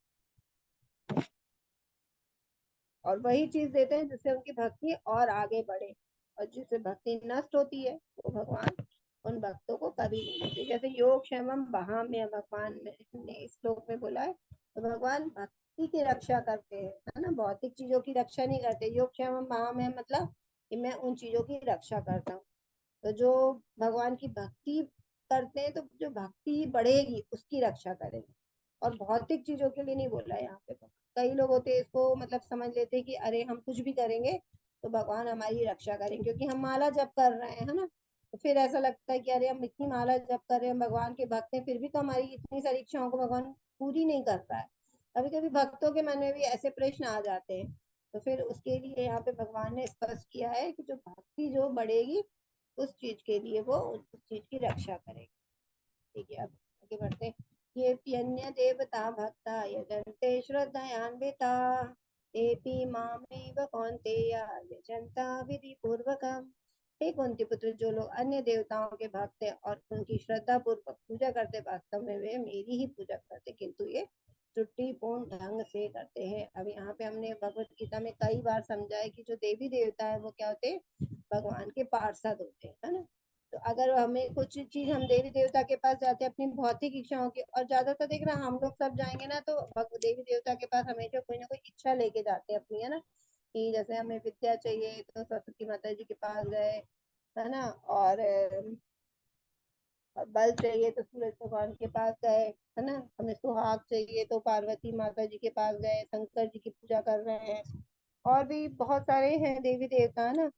और वही चीज देते हैं जिससे उनकी भक्ति और आगे बढ़े। और जिससे भक्ति नष्ट होती है वो भगवान उन भक्तों को कभी नहीं देते। जैसे योग क्षेमम बहाम्य भगवान ने इस श्लोक में बोला है, तो भगवान भक्ति की रक्षा करते हैं, है ना, भौतिक चीजों की रक्षा नहीं करते। योग क्षेमम बहाम्य मतलब कि मैं उन चीजों की रक्षा करता हूँ। तो जो भगवान की भक्ति करते हैं, तो जो भक्ति बढ़ेगी उसकी रक्षा करेंगे, और भौतिक चीजों के लिए नहीं बोला है यहाँ पे। तो कई लोग होते हैं इसको मतलब समझ लेते हैं कि अरे हम कुछ भी करेंगे तो भगवान हमारी रक्षा करेंगे, क्योंकि हम माला जप कर रहे हैं, है ना। तो फिर ऐसा लगता है कि अरे हम इतनी माला जप कर रहे हैं, भगवान के भक्त हैं, फिर भी तो हमारी इतनी सारी इच्छाओं को भगवान पूरी नहीं कर रहा है। कभी कभी भक्तों के मन में भी ऐसे प्रश्न आ जाते हैं। तो फिर उसके लिए यहाँ पे भगवान ने स्पष्ट किया है कि जो भक्ति जो बढ़ेगी उस चीज के लिए वो उस चीज की रक्षा करेगी। ठीक है, अब आगे बढ़ते हैं। ये अन्य देवता भक्ता यजन्ते श्रद्धयान्विता तेपि मामेव कौन्तेय यजन्ता विधि पूर्वकम्। हे कुंती पुत्र, जो लोग अन्य देवताओं के भक्त हैं और उनकी श्रद्धा पूर्वक पूजा करते, वास्तव में वे मेरी ही पूजा करते, किंतु ये त्रुटिपूर्ण ढंग से करते हैं। अब यहाँ पे हमने भगवत गीता में कई बार समझा है कि जो देवी देवता है वो क्या होते हैं, भगवान के पार्षद होते हैं, है ना। तो अगर हमें कुछ चीज हम देवी देवता के पास जाते हैं अपनी भौतिक इच्छाओं की, और ज्यादातर देख रहा हम लोग सब जाएंगे ना, तो देवी देवता के पास हमेशा कोई ना कोई इच्छा लेके जाते हैं अपनी, है ना। कि जैसे हमें विद्या चाहिए तो सरस्वती माता जी के पास गए, है ना। और बल चाहिए तो सूरज भगवान के पास गए, है ना। हमें सुहाग चाहिए तो पार्वती माता जी के पास गए, शंकर जी की पूजा कर रहे हैं। और भी बहुत सारे हैं देवी देवता, है ना।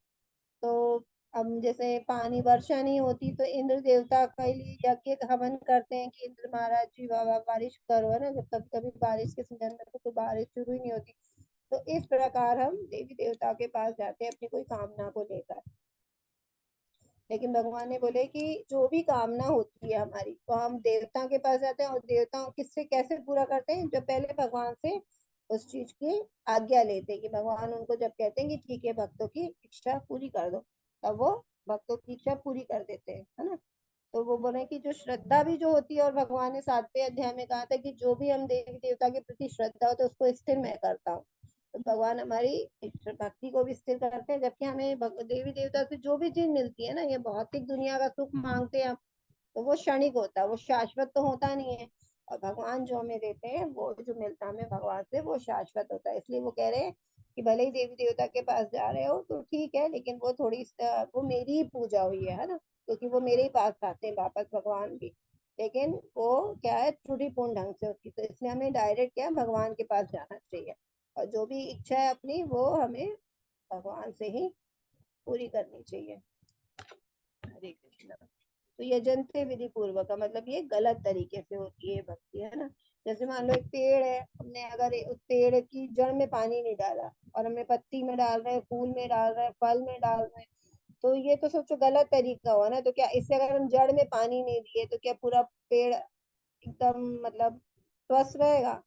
तो अब जैसे पानी वर्षा नहीं होती तो इंद्र देवता के लिए यज्ञ हवन करते हैं कि इंद्र महाराज जी बाबा बारिश करो, है ना। जब कभी कभी बारिश के सीजन में तो बारिश शुरू ही नहीं होती। तो इस प्रकार हम देवी देवता के पास जाते हैं अपनी कोई कामना को लेकर। लेकिन भगवान ने बोले कि जो भी कामना होती है हमारी, तो हम देवता के पास जाते हैं, और देवताओं किससे कैसे पूरा करते हैं, जब पहले भगवान से उस चीज की आज्ञा लेते हैं। कि भगवान उनको जब कहते हैं कि ठीक है भक्तों की इच्छा पूरी कर दो, तब वो भक्तों की इच्छा पूरी कर देते हैं, है ना। तो वो बोले कि जो श्रद्धा भी जो होती है, और भगवान ने 7वें अध्याय में कहा था कि जो भी हम देवी देवता के प्रति श्रद्धा होती है उसको स्थिर मैं करता हूँ। तो भगवान हमारी भक्ति को भी स्थिर करते हैं। जबकि हमें देवी देवता से जो भी चीज मिलती है ना, ये भौतिक दुनिया का सुख मांगते हैं हम, तो वो क्षणिक होता है, वो शाश्वत तो होता नहीं है। और भगवान जो हमें देते हैं वो जो मिलता है हमें भगवान से, वो शाश्वत होता है। इसलिए वो कह रहे हैं कि भले ही देवी देवता के पास जा रहे हो तो ठीक है, लेकिन वो थोड़ी वो मेरी ही पूजा हुई है ना। क्योंकि वो मेरे ही पास आते हैं वापस भगवान भी, लेकिन वो क्या है त्रुटिपूर्ण ढंग से होती। तो इसलिए हमें डायरेक्ट क्या भगवान के पास जाना चाहिए, और जो भी इच्छा है अपनी वो हमें भगवान से ही पूरी करनी चाहिए। हरे कृष्णा। तो ये जनते विधि पूर्वक का मतलब ये गलत तरीके से होती है भक्ति, है ना। जैसे मान लो एक पेड़ है, हमने अगर उस पेड़ की जड़ में पानी नहीं डाला, और हमें पत्ती में डाल रहे हैं, फूल में डाल रहे हैं, फल में डाल रहे हैं, तो ये तो सबसे गलत तरीका हुआ ना। तो क्या इससे अगर हम जड़ में पानी नहीं दिए तो क्या पूरा पेड़ एकदम मतलब स्वस्थ रहेगा,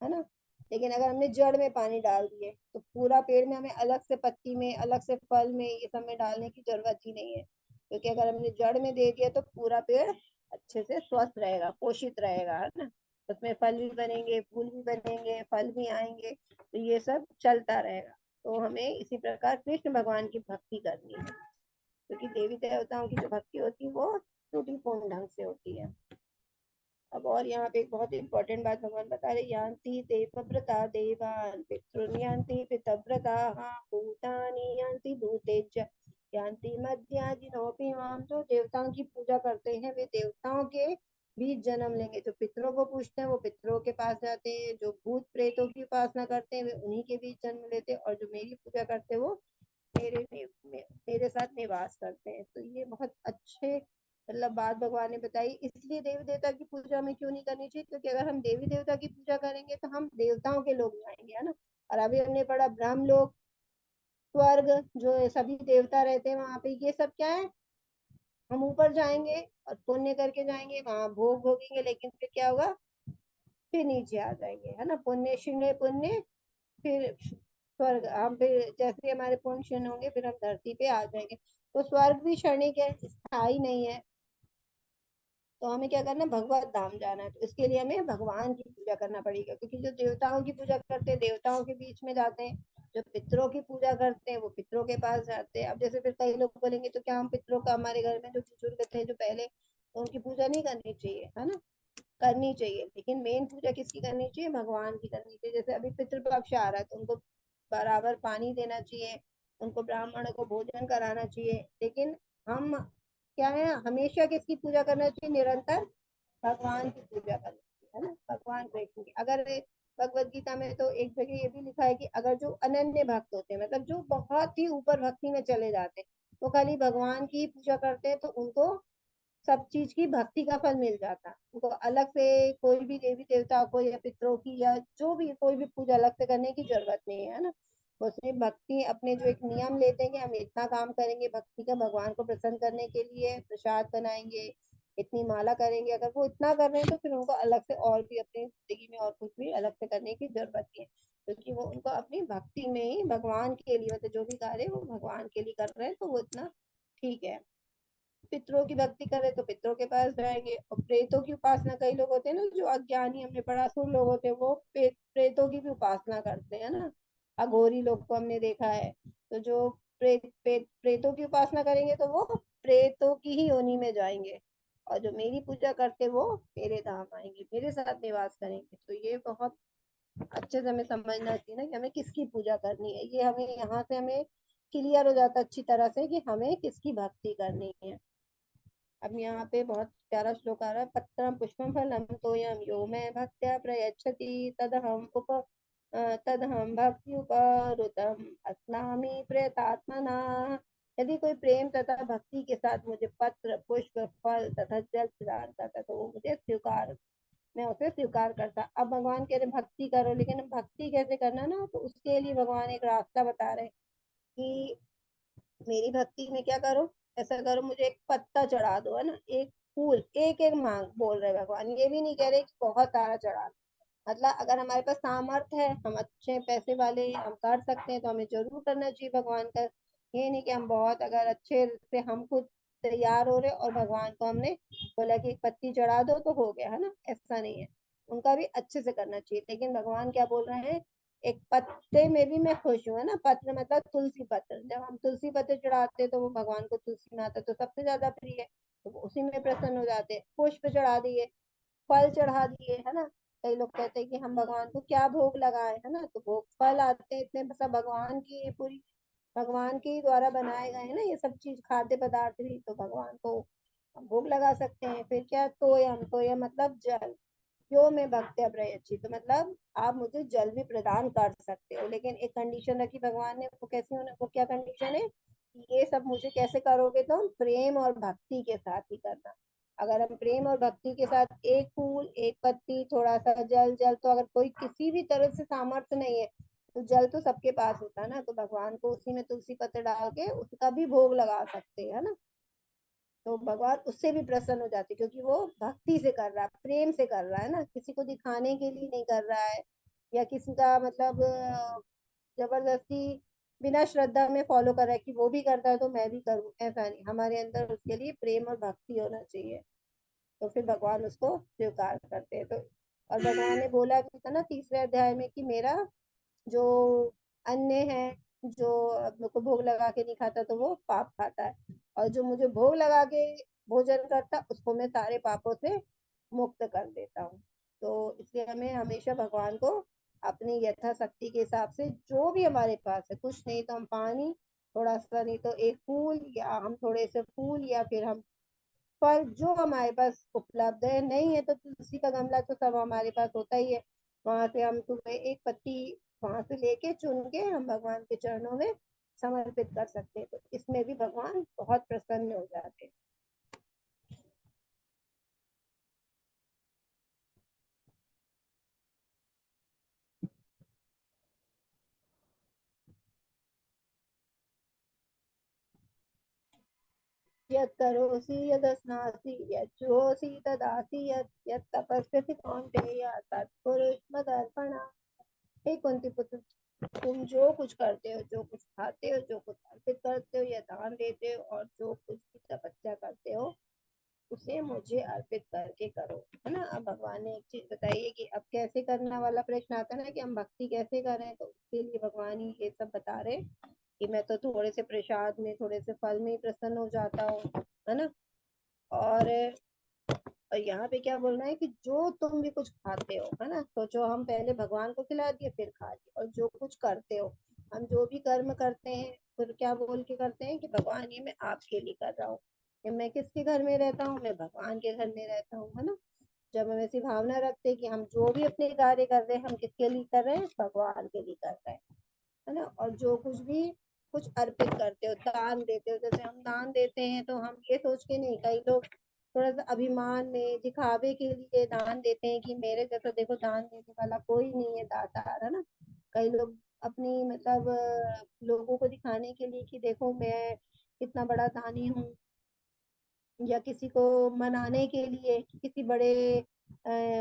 है ना। लेकिन अगर हमने जड़ में पानी डाल दिए तो पूरा पेड़ में हमें अलग से पत्ती में अलग से फल में ये सब में डालने की जरूरत ही नहीं है। क्योंकि अगर हमने जड़ में दे दिया तो पूरा पेड़ अच्छे से स्वस्थ रहेगा, पोषित रहेगा, है ना। उसमें फल भी बनेंगे, फूल भी बनेंगे, फल भी आएंगे, तो ये सब चलता रहेगा। तो हमें इसी प्रकार कृष्ण भगवान की भक्ति करनी है। क्योंकि देवी देवताओं की जो भक्ति होती है वो त्रुटिपूर्ण ढंग से होती है। अब और यहाँ पे एक बहुत इंपॉर्टेंट बात भगवान बता रहे, यान्ति देवव्रता देवान् पितॄन् यान्ति पितव्रताः भूतानि यान्ति भूतेज्य यान्ति मद्याजिनोऽपि माम्। जो देवताओं की पूजा करते हैं वे देवताओं के बीच जन्म लेंगे। जो पितरों को पूजते हैं वो पितरों के पास जाते हैं, जो भूत प्रेतों की उपासना करते हैं वे उन्हीं के बीच जन्म लेते हैं, और जो मेरी पूजा करते हैं वो मेरे साथ निवास करते हैं। तो ये बहुत अच्छे मतलब बात भगवान ने बताई। इसलिए देवी देवता की पूजा हमें क्यों नहीं करनी चाहिए, क्योंकि अगर हम देवी देवता की पूजा करेंगे तो हम देवताओं के लोग जाएंगे, है ना। और अभी हमने पढ़ा ब्रह्म लोक, स्वर्ग, जो सभी देवता रहते हैं वहां पे, ये सब क्या है, हम ऊपर जाएंगे और पुण्य करके जाएंगे, वहां भोग भोगेंगे, लेकिन फिर क्या होगा, फिर नीचे आ जाएंगे, है ना। पुण्य क्षीणे पुण्य, फिर स्वर्ग, हम फिर जैसे हमारे पुण्य क्षीण होंगे फिर हम धरती पे आ जाएंगे। तो स्वर्ग भी क्षणिक है, स्थायी नहीं है। तो हमें क्या करना है, भगवत धाम जाना है, तो इसके लिए हमें भगवान की पूजा करना पड़ेगा। क्योंकि जो देवताओं की पूजा करते हैं देवताओं के बीच में जाते हैं, जो पितरों की पूजा करते हैं वो पितरों के पास जाते हैं। अब जैसे फिर कई लोग बोलेंगे तो क्या हम पितरों का, हमारे घर में जो बुजुर्ग थे जो पहले, तो उनकी पूजा नहीं करनी चाहिए, है ना। करनी चाहिए, लेकिन मेन पूजा किसकी करनी चाहिए, भगवान की करनी चाहिए। जैसे अभी पितृपक्ष आ रहा है तो उनको बराबर पानी देना चाहिए, उनको ब्राह्मणों को भोजन कराना चाहिए। लेकिन हम क्या है, हमेशा किसकी पूजा करना चाहिए, निरंतर भगवान की पूजा करनी चाहिए, है ना। भगवान कृष्ण की, अगर भगवत गीता में तो एक जगह ये भी लिखा है कि अगर जो अनन्य भक्त होते हैं, मतलब जो बहुत ही ऊपर भक्ति में चले जाते हैं, वो खाली भगवान की पूजा करते हैं, तो उनको सब चीज की भक्ति का फल मिल जाता है। उनको अलग से कोई भी देवी देवता को या पितरों की या जो भी कोई भी पूजा अलग से करने की जरूरत नहीं है ना। उसमें भक्ति अपने जो एक नियम लेते हैं कि हम इतना काम करेंगे भक्ति का, भगवान को प्रसन्न करने के लिए प्रसाद बनाएंगे, इतनी माला करेंगे, अगर वो इतना कर रहे हैं तो फिर उनको अलग से और भी अपनी जिंदगी में और कुछ भी अलग से करने की जरूरत नहीं है। क्योंकि वो उनको अपनी भक्ति में ही भगवान के लिए, मतलब जो भी कार्य वो भगवान के लिए कर रहे हैं, तो वो इतना ठीक है। पितरों की भक्ति करे तो पितरों के पास जाएंगे। और प्रेतों की उपासना, कई लोग होते हैं ना जो अज्ञानी, हमने पढ़ा, असुर लोग होते हैं, वो प्रेतों की भी उपासना करते हैं ना। अघोरी लोग को हमने देखा है। तो जो प्रेतों की उपासना करेंगे तो वो प्रेतों की ही योनि में जाएंगे, और जो मेरी पूजा करते वो मेरे धाम आएंगे, मेरे साथ निवास करेंगे। तो ये बहुत अच्छे से हमें समझना चाहिए ना कि हमें किसकी पूजा करनी है। ये हमें यहाँ से हमें क्लियर हो जाता है अच्छी तरह से कि हमें किसकी भक्ति करनी है। अब यहाँ पे बहुत प्यारा श्लोक आ रहा है, पत्रम पुष्पम फलम तोयम यो मैं भक्त्या प्रयच्छति तदहम भक्ति उपरुतम अस्नामि प्रयतात्मना। यदि कोई प्रेम तथा भक्ति के साथ मुझे पत्र पुष्प फल तथा जल प्रदान करता तो वो मुझे स्वीकार, मैं उसे स्वीकार करता। अब भगवान कह रहे भक्ति करो, लेकिन भक्ति कैसे करना ना, तो उसके लिए भगवान एक रास्ता बता रहे हैं कि मेरी भक्ति में क्या करो, ऐसा करो, मुझे एक पत्ता चढ़ा दो, है ना, एक फूल, एक एक मांग बोल रहे भगवान, ये भी नहीं कह रहे कि बहुत सारा चढ़ा दो। मतलब अगर हमारे पास सामर्थ्य है, हम अच्छे पैसे वाले हैं, हम कर सकते हैं, तो हमें जरूर करना चाहिए भगवान का। ये नहीं कि हम बहुत अगर अच्छे से हम खुद तैयार हो रहे और भगवान को हमने बोला कि एक पत्ती चढ़ा दो तो हो गया, है ना, ऐसा नहीं है। उनका भी अच्छे से करना चाहिए। लेकिन भगवान क्या बोल रहे हैं, एक पत्ते में भी मैं खुश हूँ, है ना। पत्र मतलब तुलसी पत्र, जब हम तुलसी पत्र चढ़ाते हैं तो वो भगवान को तुलसी माता तो सबसे ज्यादा प्रिय है, तो वो उसी में प्रसन्न हो जाते हैं। पुष्प चढ़ा दिए, फल चढ़ा दिए, है ना। कई लोग कहते हैं कि हम भगवान को क्या भोग लगाए, है ना, तो भोग फल आते हैं इतने, सब भगवान की, ये पूरी भगवान के ही द्वारा बनाए गए हैं ना ये सब चीज, खाद्य पदार्थ भी, तो भगवान को हम भोग लगा सकते हैं। फिर क्या, तोयम, तोयम मतलब जल, यो मैं भक्त्या प्रयच्छि, तो मतलब आप मुझे जल भी प्रदान कर सकते हो, लेकिन एक कंडीशन रखी भगवान ने, वो कैसे होना, वो क्या कंडीशन है, ये सब मुझे कैसे करोगे, तो हम प्रेम और भक्ति के साथ ही करना। अगर हम प्रेम और भक्ति के साथ एक फूल, एक पत्ती, थोड़ा सा जल, जल तो अगर कोई किसी भी तरह से सामर्थ्य नहीं है, तो जल तो सबके पास होता है ना, तो भगवान को उसी में तुलसी पत्र डाल के उसका भी भोग लगा सकते हैं, है ना। तो भगवान उससे भी प्रसन्न हो जाते, क्योंकि वो भक्ति से कर रहा है, प्रेम से कर रहा है ना, किसी को दिखाने के लिए नहीं कर रहा है, या किसी का मतलब जबरदस्ती बिना श्रद्धा में फॉलो कर रहा है कि वो भी करता है तो मैं भी करूँ, ऐसा नहीं। हमारे अंदर उसके लिए प्रेम और भक्ति होना चाहिए, तो फिर भगवान उसको स्वीकार करते हैं। तो और भगवान ने बोला भी था ना तीसरे अध्याय में कि मेरा जो अन्य है, जो अपने को भोग लगा के नहीं खाता तो वो पाप खाता है। और जो मुझे भोग लगा के भोजन करता उसको मैं सारे पापों से मुक्त कर देता हूँ। तो इसलिए हमें हमेशा भगवान को अपनी यथाशक्ति के हिसाब से जो भी हमारे पास है, कुछ नहीं तो हम पानी, थोड़ा सा नहीं तो एक फूल, या हम थोड़े से फूल, या फिर हम फल, जो हमारे पास उपलब्ध है। नहीं है तो तुलसी का गमला तो सब हमारे पास होता ही है, वहां से हम सुबह एक पत्ती वहां से लेके चुन के हम भगवान के चरणों में समर्पित कर सकते हैं, तो इसमें भी भगवान बहुत प्रसन्न हो जाते हैं। यत् करोसि यदस्नासि यज्जोषि तदासि यत् यत् तपस्यसि कौन्तेय तत्कुरु मदर्पणा। हे कुंती पुत्र, तुम जो कुछ करते हो, जो कुछ खाते हो, जो कुछ अर्पित करते हो या दान देते हो, और जो कुछ भी तपस्या करते हो, उसे मुझे अर्पित करके करो, है ना। अब भगवान ने एक चीज बताई है कि अब कैसे करना वाला प्रश्न आता है ना, कि हम भक्ति कैसे करें, तो उसके लिए भगवान ही ये सब बता रहे हैं कि मैं तो थोड़े से प्रसाद में, थोड़े से फल में ही प्रसन्न हो जाता हूँ, है ना। और यहाँ पे क्या बोलना है कि जो तुम भी कुछ खाते हो, है ना, तो जो हम पहले भगवान को खिला दिए फिर खा लिए, और जो कुछ करते हो, हम जो भी कर्म करते हैं, फिर क्या बोल के करते हैं कि भगवान ये मैं आपके लिए कर रहा हूँ। कि मैं किसके घर में रहता हूँ, मैं भगवान के घर में रहता हूँ, है ना। जब हम ऐसी भावना रखते हैं कि हम जो भी अपने कार्य कर रहे हैं, हम किसके लिए कर रहे हैं, भगवान के लिए कर रहे हैं, है ना। और जो कुछ भी कुछ अर्पित करते हो, दान देते हो, जैसे हम दान देते हैं तो हम ये सोच के नहीं, कई लोग थोड़ा सा अभिमान में दिखावे के लिए दान देते हैं कि मेरे जैसा देखो दान देने वाला कोई नहीं है, दातार, है ना। कई लोग अपनी मतलब लोगों को दिखाने के लिए कि देखो मैं कितना बड़ा दानी हूँ, या किसी को मनाने के लिए कि किसी बड़े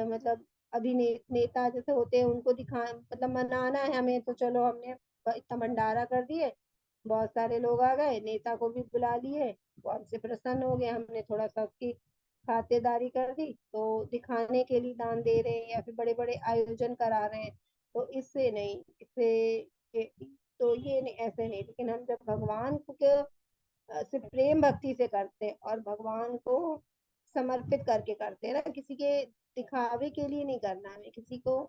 मतलब अभिनेता जैसे होते हैं उनको दिखा, मतलब मनाना है हमें, तो चलो हमने इतना भंडारा कर दिए, बहुत सारे लोग आ गए, नेता को भी बुला लिए, वो हमसे प्रसन्न हो गए, हमने थोड़ा सा उसकी खातिरदारी कर दी, तो दिखाने के लिए दान दे रहे हैं या फिर बड़े बड़े आयोजन करा रहे हैं, तो इससे नहीं, इससे तो ये नहीं, ऐसे नहीं। लेकिन हम जब भगवान को सिर्फ प्रेम भक्ति से करते हैं और भगवान को समर्पित करके करते हैं ना, किसी के दिखावे के लिए नहीं करना है किसी को,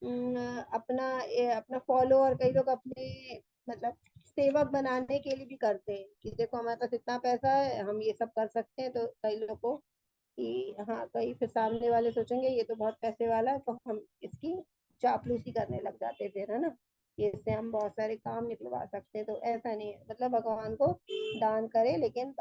अपना अपना फॉलोअर, कई लोग अपने मतलब सेवक बनाने के लिए भी करते हैं कि देखो हमारे पास इतना पैसा है, हम ये सब कर सकते हैं, तो कई लोगों को कि हाँ, कई फिर सामने वाले सोचेंगे ये तो बहुत पैसे वाला है, तो हम इसकी चापलूसी करने लग जाते हैं फिर, है ना। ये इससे हम बहुत सारे काम निकलवा सकते हैं, तो ऐसा नहीं है, मतलब भगवान को दान करे, लेकिन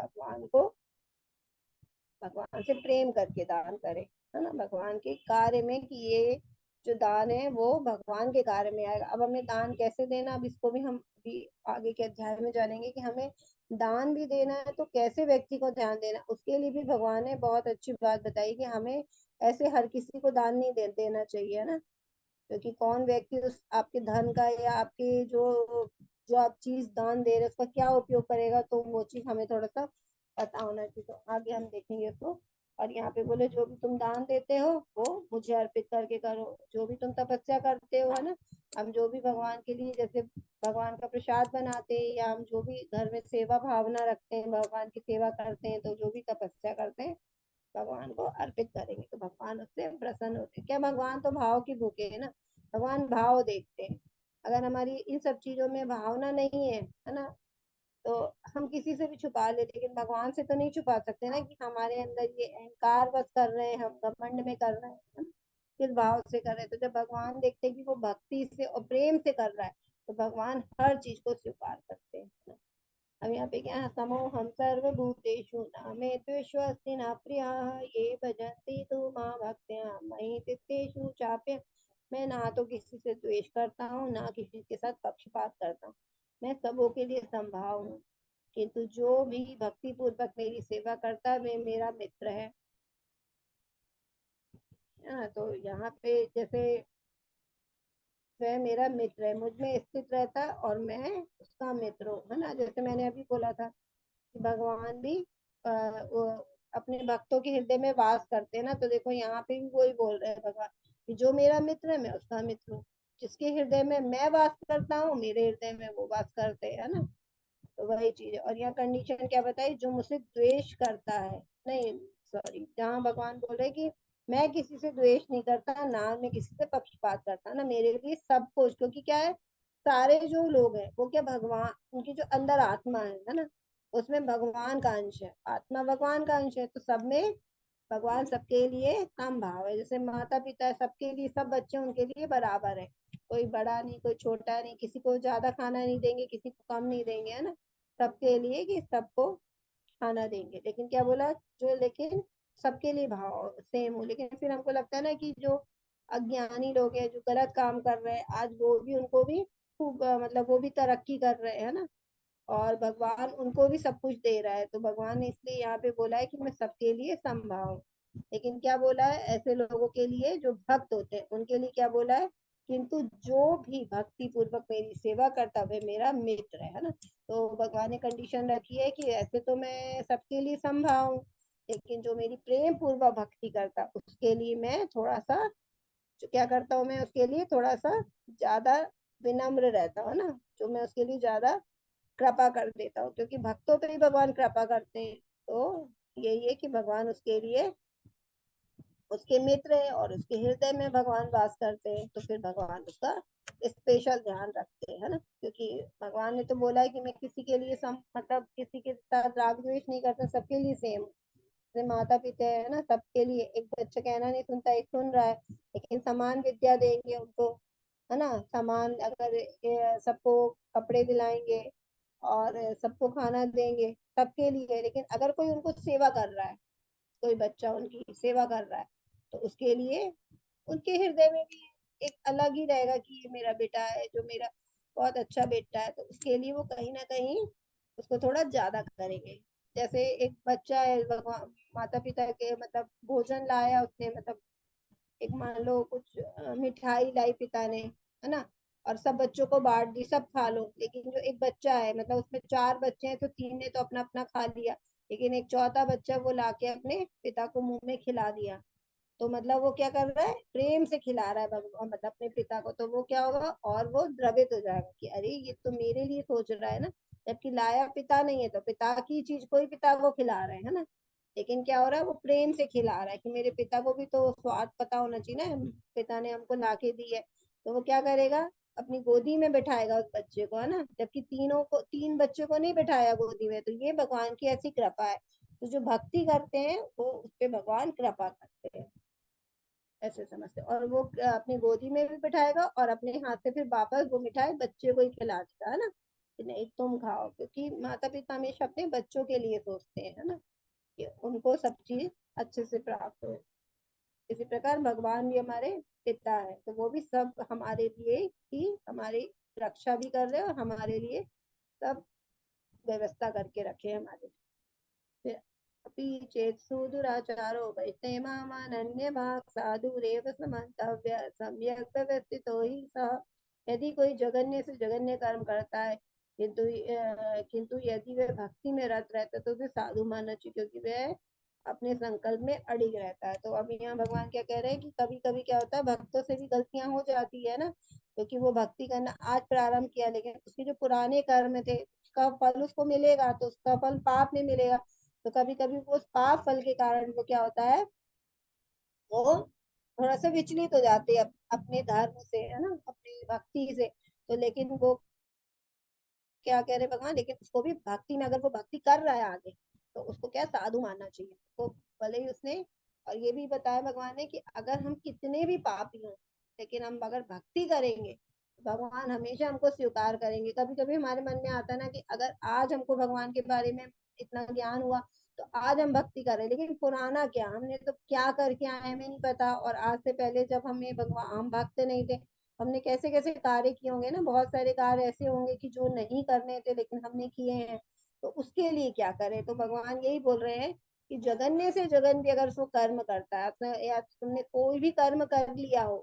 भगवान से प्रेम करके दान करे, है ना, भगवान के कार्य में, कि ये जो दान है वो भगवान के कार्य में आएगा। अब हमें दान कैसे देना, अब इसको भी हम भी आगे के अध्याय में जानेंगे कि हमें दान भी देना है तो कैसे व्यक्ति को ध्यान देना, उसके लिए भी भगवान ने बहुत अच्छी बात बताई कि हमें ऐसे हर किसी को दान नहीं देना चाहिए, है ना। क्योंकि कौन व्यक्ति उस आपके धन का या आपके जो जो आप चीज दान दे रहे हैं उसका क्या उपयोग करेगा, तो वो चीज हमें थोड़ा सा पता होना चाहिए, तो आगे हम देखेंगे उसको। और यहाँ पे बोले जो भी तुम दान देते हो वो मुझे अर्पित करके करो, जो भी तुम तपस्या करते हो, है ना, हम जो भी भगवान के लिए जैसे भगवान का प्रसाद बनाते हैं, या हम जो भी घर में सेवा भावना रखते हैं, भगवान की सेवा करते हैं, तो जो भी तपस्या करते हैं भगवान को अर्पित करेंगे तो भगवान उससे प्रसन्न होते हैं। क्या, भगवान तो भाव की भूखे है ना, भगवान भाव देखते हैं। अगर हमारी इन सब चीजों में भावना नहीं है ना, तो हम किसी से भी छुपा ले, लेकिन भगवान से तो नहीं छुपा सकते ना कि हमारे अंदर ये अहंकार बस कर रहे हैं, हम घमंड में कर रहे हैं, है ना? किस भाव से कर रहे हैं, तो जब भगवान देखते हैं कि वो भक्ति से और प्रेम से कर रहा है, तो भगवान हर चीज को स्वीकार करते हैं। अब यहाँ पे क्या है, समो हम सर्वभूतेषु न मे द्वेष्वस्ति न प्रिया, ये भजन्ति तु मां भक्त्या मयि चित्तेषु चाप्य। मैं ना तो किसी से द्वेष करता हूँ, ना किसी के साथ पक्षपात करता हूँ, मैं सबों के लिए संभाव हूँ, किंतु जो भी भक्ति पूर्वक मेरी सेवा करता है वे मेरा मित्र है। तो यहाँ पे जैसे वह मेरा मित्र है, मुझ में स्थित रहता है और मैं उसका मित्र हूँ, है ना। जैसे मैंने अभी बोला था कि भगवान भी वो अपने भक्तों के हृदय में वास करते हैं ना, तो देखो यहाँ पे भी वही बोल रहे हैं भगवान कि जो मेरा मित्र है मैं उसका मित्र हूँ, जिसके हृदय में मैं वास करता हूँ मेरे हृदय में वो वास करते हैं, है ना। तो वही चीज है। और यहाँ कंडीशन क्या बताई, जो मुझसे द्वेष करता है, नहीं सॉरी, जहाँ भगवान बोल रहे कि मैं किसी से द्वेष नहीं करता, ना मैं किसी से पक्षपात करता, ना मेरे लिए सब कुछ, क्योंकि क्या है, सारे जो लोग हैं वो क्या भगवान, उनकी जो अंदर आत्मा है ना, उसमें भगवान का अंश है, आत्मा भगवान का अंश है, तो सब में भगवान सबके लिए समभाव है। जैसे माता पिता है सबके लिए, सब बच्चे उनके लिए बराबर है, कोई बड़ा नहीं कोई छोटा नहीं, किसी को ज्यादा खाना नहीं देंगे किसी को कम नहीं देंगे, है ना, सबके लिए कि सबको खाना देंगे। लेकिन क्या बोला, जो लेकिन सबके लिए भाव सेम हो, लेकिन फिर हमको लगता है ना कि जो अज्ञानी लोग हैं जो गलत काम कर रहे हैं, आज वो भी उनको भी खूब मतलब वो भी तरक्की कर रहे हैं ना, और भगवान उनको भी सब कुछ दे रहा है, तो भगवान ने इसलिए यहाँ पे बोला है कि मैं सबके लिए समभाव हूँ। लेकिन क्या बोला है, ऐसे लोगों के लिए जो भक्त होते हैं उनके लिए क्या बोला है, किंतु जो भी भक्ति पूर्वक मेरी सेवा करता है वह मेरा मित्र है ना। तो भगवान ने कंडीशन रखी है कि ऐसे तो मैं सबके लिए समभाव हूँ, लेकिन जो मेरी प्रेम पूर्वक भक्ति करता उसके लिए मैं थोड़ा सा, जो क्या करता हूँ मैं उसके लिए थोड़ा सा ज्यादा विनम्र रहता हूँ ना, जो मैं उसके लिए ज्यादा कृपा कर देता हूँ, क्योंकि भक्तों पे ही भगवान कृपा करते हैं। तो यही है कि भगवान उसके लिए उसके मित्र है और उसके हृदय में भगवान वास करते हैं, तो फिर भगवान उसका स्पेशल ध्यान रखते हैं, है ना, क्योंकि भगवान ने तो बोला है कि मैं किसी के लिए मतलब किसी के साथ राग द्वेष नहीं करता, सबके लिए सेम। जैसे माता पिता है ना, सबके लिए, एक बच्चा कहना नहीं सुनता, एक सुन रहा है, लेकिन समान विद्या देंगे उनको, है ना, समान अगर सबको कपड़े दिलाएंगे और सबको खाना देंगे, सबके लिए। लेकिन अगर कोई उनको सेवा कर रहा है, कोई बच्चा उनकी सेवा कर रहा है, तो उसके लिए उनके हृदय में भी एक अलग ही रहेगा कि ये मेरा बेटा है, जो मेरा बहुत अच्छा बेटा है, तो उसके लिए वो कहीं ना कहीं उसको थोड़ा ज्यादा करेंगे। जैसे एक बच्चा है, भगवान माता पिता के मतलब भोजन लाया उसने, मतलब एक मान लो कुछ मिठाई लाई पिता ने, है ना, और सब बच्चों को बांट दी, सब खा लो, लेकिन जो एक बच्चा है, मतलब उसमें चार बच्चे हैं तो तीन ने तो अपना अपना खा लिया, लेकिन एक चौथा बच्चा वो लाके अपने पिता को मुंह में खिला दिया। तो मतलब वो क्या कर रहा है, प्रेम से खिला रहा है भगवान मतलब अपने पिता को, तो वो क्या होगा, और वो द्रवित हो जाएगा कि अरे ये तो मेरे लिए सोच रहा है ना, जबकि लाया पिता नहीं है, तो पिता की चीज को ही पिता को खिला रहे हैं, है ना। लेकिन क्या हो रहा है, वो प्रेम से खिला रहा है कि मेरे पिता को भी तो स्वाद पता होना चाहिए ना, पिता ने हमको ला के दी है। तो वो क्या करेगा, अपनी गोदी में बैठाएगा उस बच्चे को, है ना, जबकि तीन बच्चों को नहीं बैठाया गोदी में। तो ये भगवान की ऐसी कृपा है। तो जो भक्ति करते हैं वो उस पे भगवान कृपा करते हैं, ऐसे समझते हैं। और वो अपनी गोदी में भी बिठाएगा और अपने हाथ से फिर वापस वो मिठाई बच्चे को ही खिला देगा, है ना, कि नहीं तुम खाओ, क्योंकि माता पिता हमेशा अपने बच्चों के लिए सोचते हैं, है ना, कि उनको सब चीज अच्छे से प्राप्त हो। इसी प्रकार भगवान भी हमारे पिता है, तो वो भी सब हमारे लिए ही हमारी रक्षा भी कर रहे हैं और हमारे लिए सब व्यवस्था करके रखे हैं हमारे लिए। अपि चेत्सु दुराचारो वैष्णवानन्यभाक् साधुरेव समन्तव्य सम्यक् व्यवस्थितो हि सः। यदि कोई जघन्य से जघन्य कर्म करता है, किंतु यदि वह भक्ति में रत रहता है तो उसे साधु मानना चाहिए, क्योंकि वह अपने संकल्प में अड़िग रहता है। तो अब यहाँ भगवान क्या कह रहे हैं कि कभी कभी क्या होता है, भक्तों से भी गलतियां हो जाती है ना, क्योंकि वो भक्ति करना आज प्रारंभ किया, लेकिन उसके जो पुराने कर्म थे उसका फल उसको मिलेगा, तो उसका फल पाप में मिलेगा। तो कभी कभी वो उस पाप फल के कारण वो क्या होता है, वो थोड़ा सा विचलित हो जाते हैं अपने धर्म से, है ना, अपनी भक्ति से। तो लेकिन वो क्या कह रहे भगवान, लेकिन उसको भी भक्ति में, अगर वो भक्ति कर रहा है आगे, तो उसको क्या साधु मानना चाहिए, तो भले ही उसने। और ये भी बताया भगवान ने कि अगर हम कितने भी पापी हों, लेकिन हम अगर भक्ति करेंगे तो भगवान हमेशा हमको स्वीकार करेंगे। कभी कभी हमारे मन में आता है ना कि अगर आज हमको भगवान के बारे में इतना ज्ञान हुआ तो आज हम भक्ति करें, लेकिन पुराना क्या, हमने तो क्या करके आए हमें नहीं पता, और आज से पहले जब हमें भगवान, हम भक्त नहीं थे, हमने कैसे कैसे कार्य किए होंगे ना, बहुत सारे कार्य ऐसे होंगे कि जो नहीं करने थे लेकिन हमने किए हैं, तो उसके लिए क्या करें। तो भगवान यही बोल रहे हैं कि जगन्य से जगन भी अगर उसको कर्म करता है, अपना या तुमने कोई भी कर्म कर लिया हो,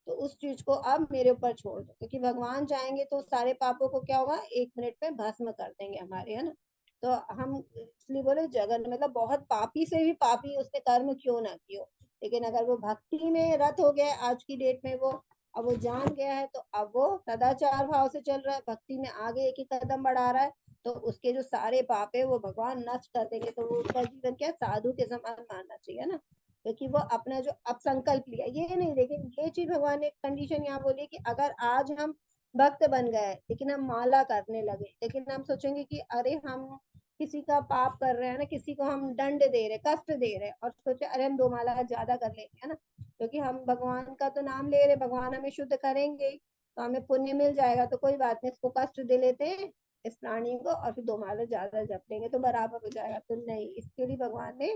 तो उस चीज को अब मेरे ऊपर छोड़ दो, क्योंकि भगवान चाहेंगे तो सारे पापों को क्या होगा, 1 मिनट में भस्म कर देंगे हमारे, है ना। तो हम इसलिए बोले जगन मतलब बहुत पापी से भी पापी उसने कर्म क्यों ना कियो, लेकिन अगर वो भक्ति में रत हो गया आज की डेट में, वो अब वो जान गया है, तो अब वो सदाचार भाव से चल रहा है, भक्ति में आगे एक ही कदम बढ़ा रहा है, तो उसके जो सारे पाप है वो भगवान नष्ट कर देंगे। तो वो उसका जीवन क्या साधु के समान मानना चाहिए ना, क्योंकि वो अपना जो अब संकल्प लिया ये नहीं। लेकिन ये चीज भगवान ने कंडीशन यहाँ बोली कि अगर आज हम भक्त बन गए लेकिन हम माला करने लगे, लेकिन हम सोचेंगे कि अरे हम किसी का पाप कर रहे हैं ना, किसी को हम दंड दे रहे, कष्ट दे रहे, और सोचे अरे हम 2 माला ज्यादा कर लेंगे, है ना, क्योंकि हम भगवान का तो नाम ले रहे, भगवान हमें शुद्ध करेंगे तो हमें पुण्य मिल जाएगा, तो कोई बात नहीं, इसको कष्ट दे लेते हैं इस प्राणी को, और फिर 2 माला ज्यादा जप लेंगे तो बराबर हो जाएगा। तो नहीं, इसके लिए भगवान ने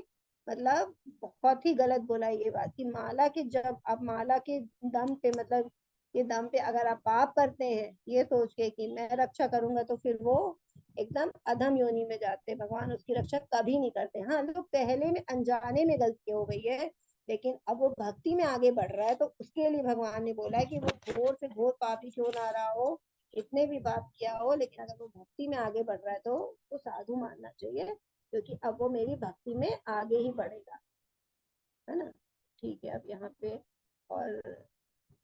मतलब बहुत ही गलत बोला ये बात कि माला के जब आप माला के दम पे, मतलब ये दम पे अगर आप पाप करते हैं ये सोच के कि मैं रक्षा करूंगा, तो फिर वो एकदम अधम योनि में जाते हैं, भगवान उसकी रक्षा कभी नहीं करते। हाँ, लोग पहले में अनजाने में गलती हो गई है, लेकिन अब वो भक्ति में आगे बढ़ रहा है तो उसके लिए भगवान ने बोला है कि वो घोर से घोर पापी क्यों ना रहा हो, इतने भी पाप किया हो, लेकिन अगर वो भक्ति में आगे बढ़ रहा है तो उसको साधु मानना चाहिए, क्योंकि अब वो मेरी भक्ति में आगे ही बढ़ेगा, है ना। ठीक है, अब यहाँ पे और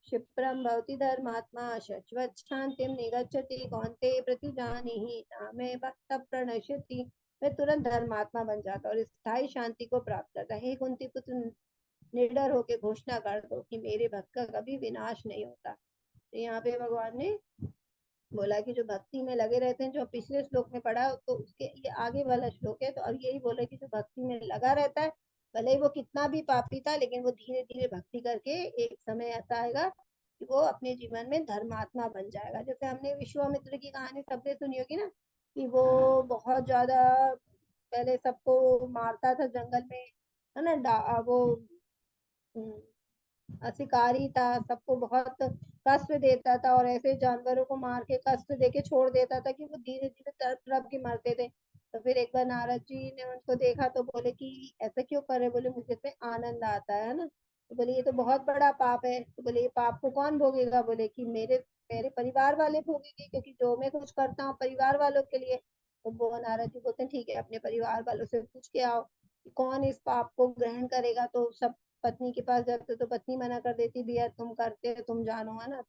क्षिप्रम भवति धर्मात्मा शश्वत शांतिम निगच्छति कौन्तेय प्रतिजानीहि नामे भक्त प्रणश्यति। मैं तुरंत धर्मात्मा बन जाता और स्थायी शांति को प्राप्त करता। हे कुंती पुत्र, निडर होके घोषणा कर दो कि मेरे भक्त का कभी विनाश नहीं होता। तो यहाँ पे भगवान ने बोला कि जो भक्ति में लगे रहते हैं, जो पिछले श्लोक में पढ़ा तो उसके ये आगे वाला श्लोक है, तो अब यही बोला कि जो भक्ति में लगा रहता है, भले ही वो कितना भी पापी था, लेकिन वो धीरे धीरे भक्ति करके एक समय ऐसा आएगा कि वो अपने जीवन में धर्मात्मा बन जाएगा। जैसे हमने विश्वामित्र की कहानी सबने सुनी होगी ना, कि वो बहुत ज्यादा पहले सबको मारता था जंगल में, है ना, वो शिकारी था, सबको बहुत कष्ट देता था और ऐसे जानवरों को मार के कष्ट दे के छोड़ देता था कि वो धीरे धीरे तड़प तड़प के मरते थे। तो फिर एक बार नारद जी ने उनको देखा तो बोले कि ऐसा क्यों करे, बोले मुझे इसमें आनंद आता है ना। तो बोले ये तो बहुत बड़ा पाप है। तो बोले ये पाप को कौन भोगेगा, बोले कि मेरे मेरे परिवार वाले भोगेंगे, क्योंकि जो मैं कुछ करता हूँ परिवार वालों के लिए। तो वो नारद जी बोलते हैं ठीक है, अपने परिवार वालों से पूछ के आओ कि कौन इस पाप को ग्रहण करेगा। तो सब पत्नी के पास जाते तो पत्नी मना कर देती, भैया तुम करते हो, तुम जानो, है ना,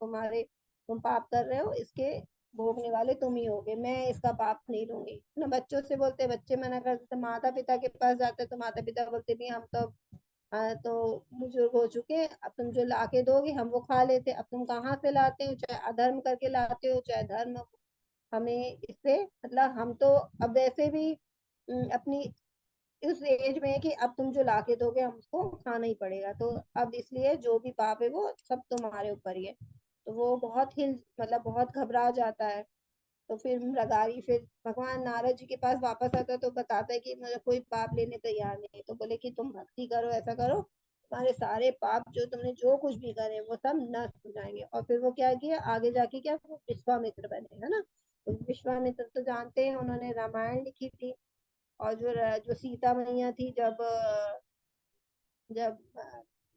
तुम पाप कर रहे हो, इसके भोगने वाले तुम ही होगे, मैं इसका पाप नहीं लूंगी ना। बच्चों से बोलते, बच्चे मना करते, तो माता पिता के पास जाते तो माता पिता बोलते भी हम तो तो बुजुर्ग हो चुके हैं, अब तुम जो ला के दोगे हम वो खा लेते, अब तुम कहाँ से लाते हो, चाहे अधर्म करके लाते हो चाहे धर्म, हमें इससे मतलब हम तो अब वैसे भी अपनी उस एज में है कि अब तुम जो लाके दोगे हम उसको खाना ही पड़ेगा, तो अब इसलिए जो भी पाप है वो सब तुम्हारे ऊपर ही है। तो वो बहुत ही मतलब बहुत घबरा जाता है। तो फिर मृगारी फिर भगवान नारद जी के पास वापस आता है तो बताता है कि मुझे कोई पाप लेने तैयार नहीं। तो बोले कि तुम भक्ति करो, ऐसा करो, तुम्हारे सारे पाप जो तुमने जो कुछ भी करे वो सब नष्ट हो जाएंगे। और फिर वो क्या किया आगे जाके, क्या वो विश्वामित्र बने, है ना। तो विश्वामित्र तो जानते हैं उन्होंने रामायण लिखी थी। और जो जो सीता मैया थी, जब जब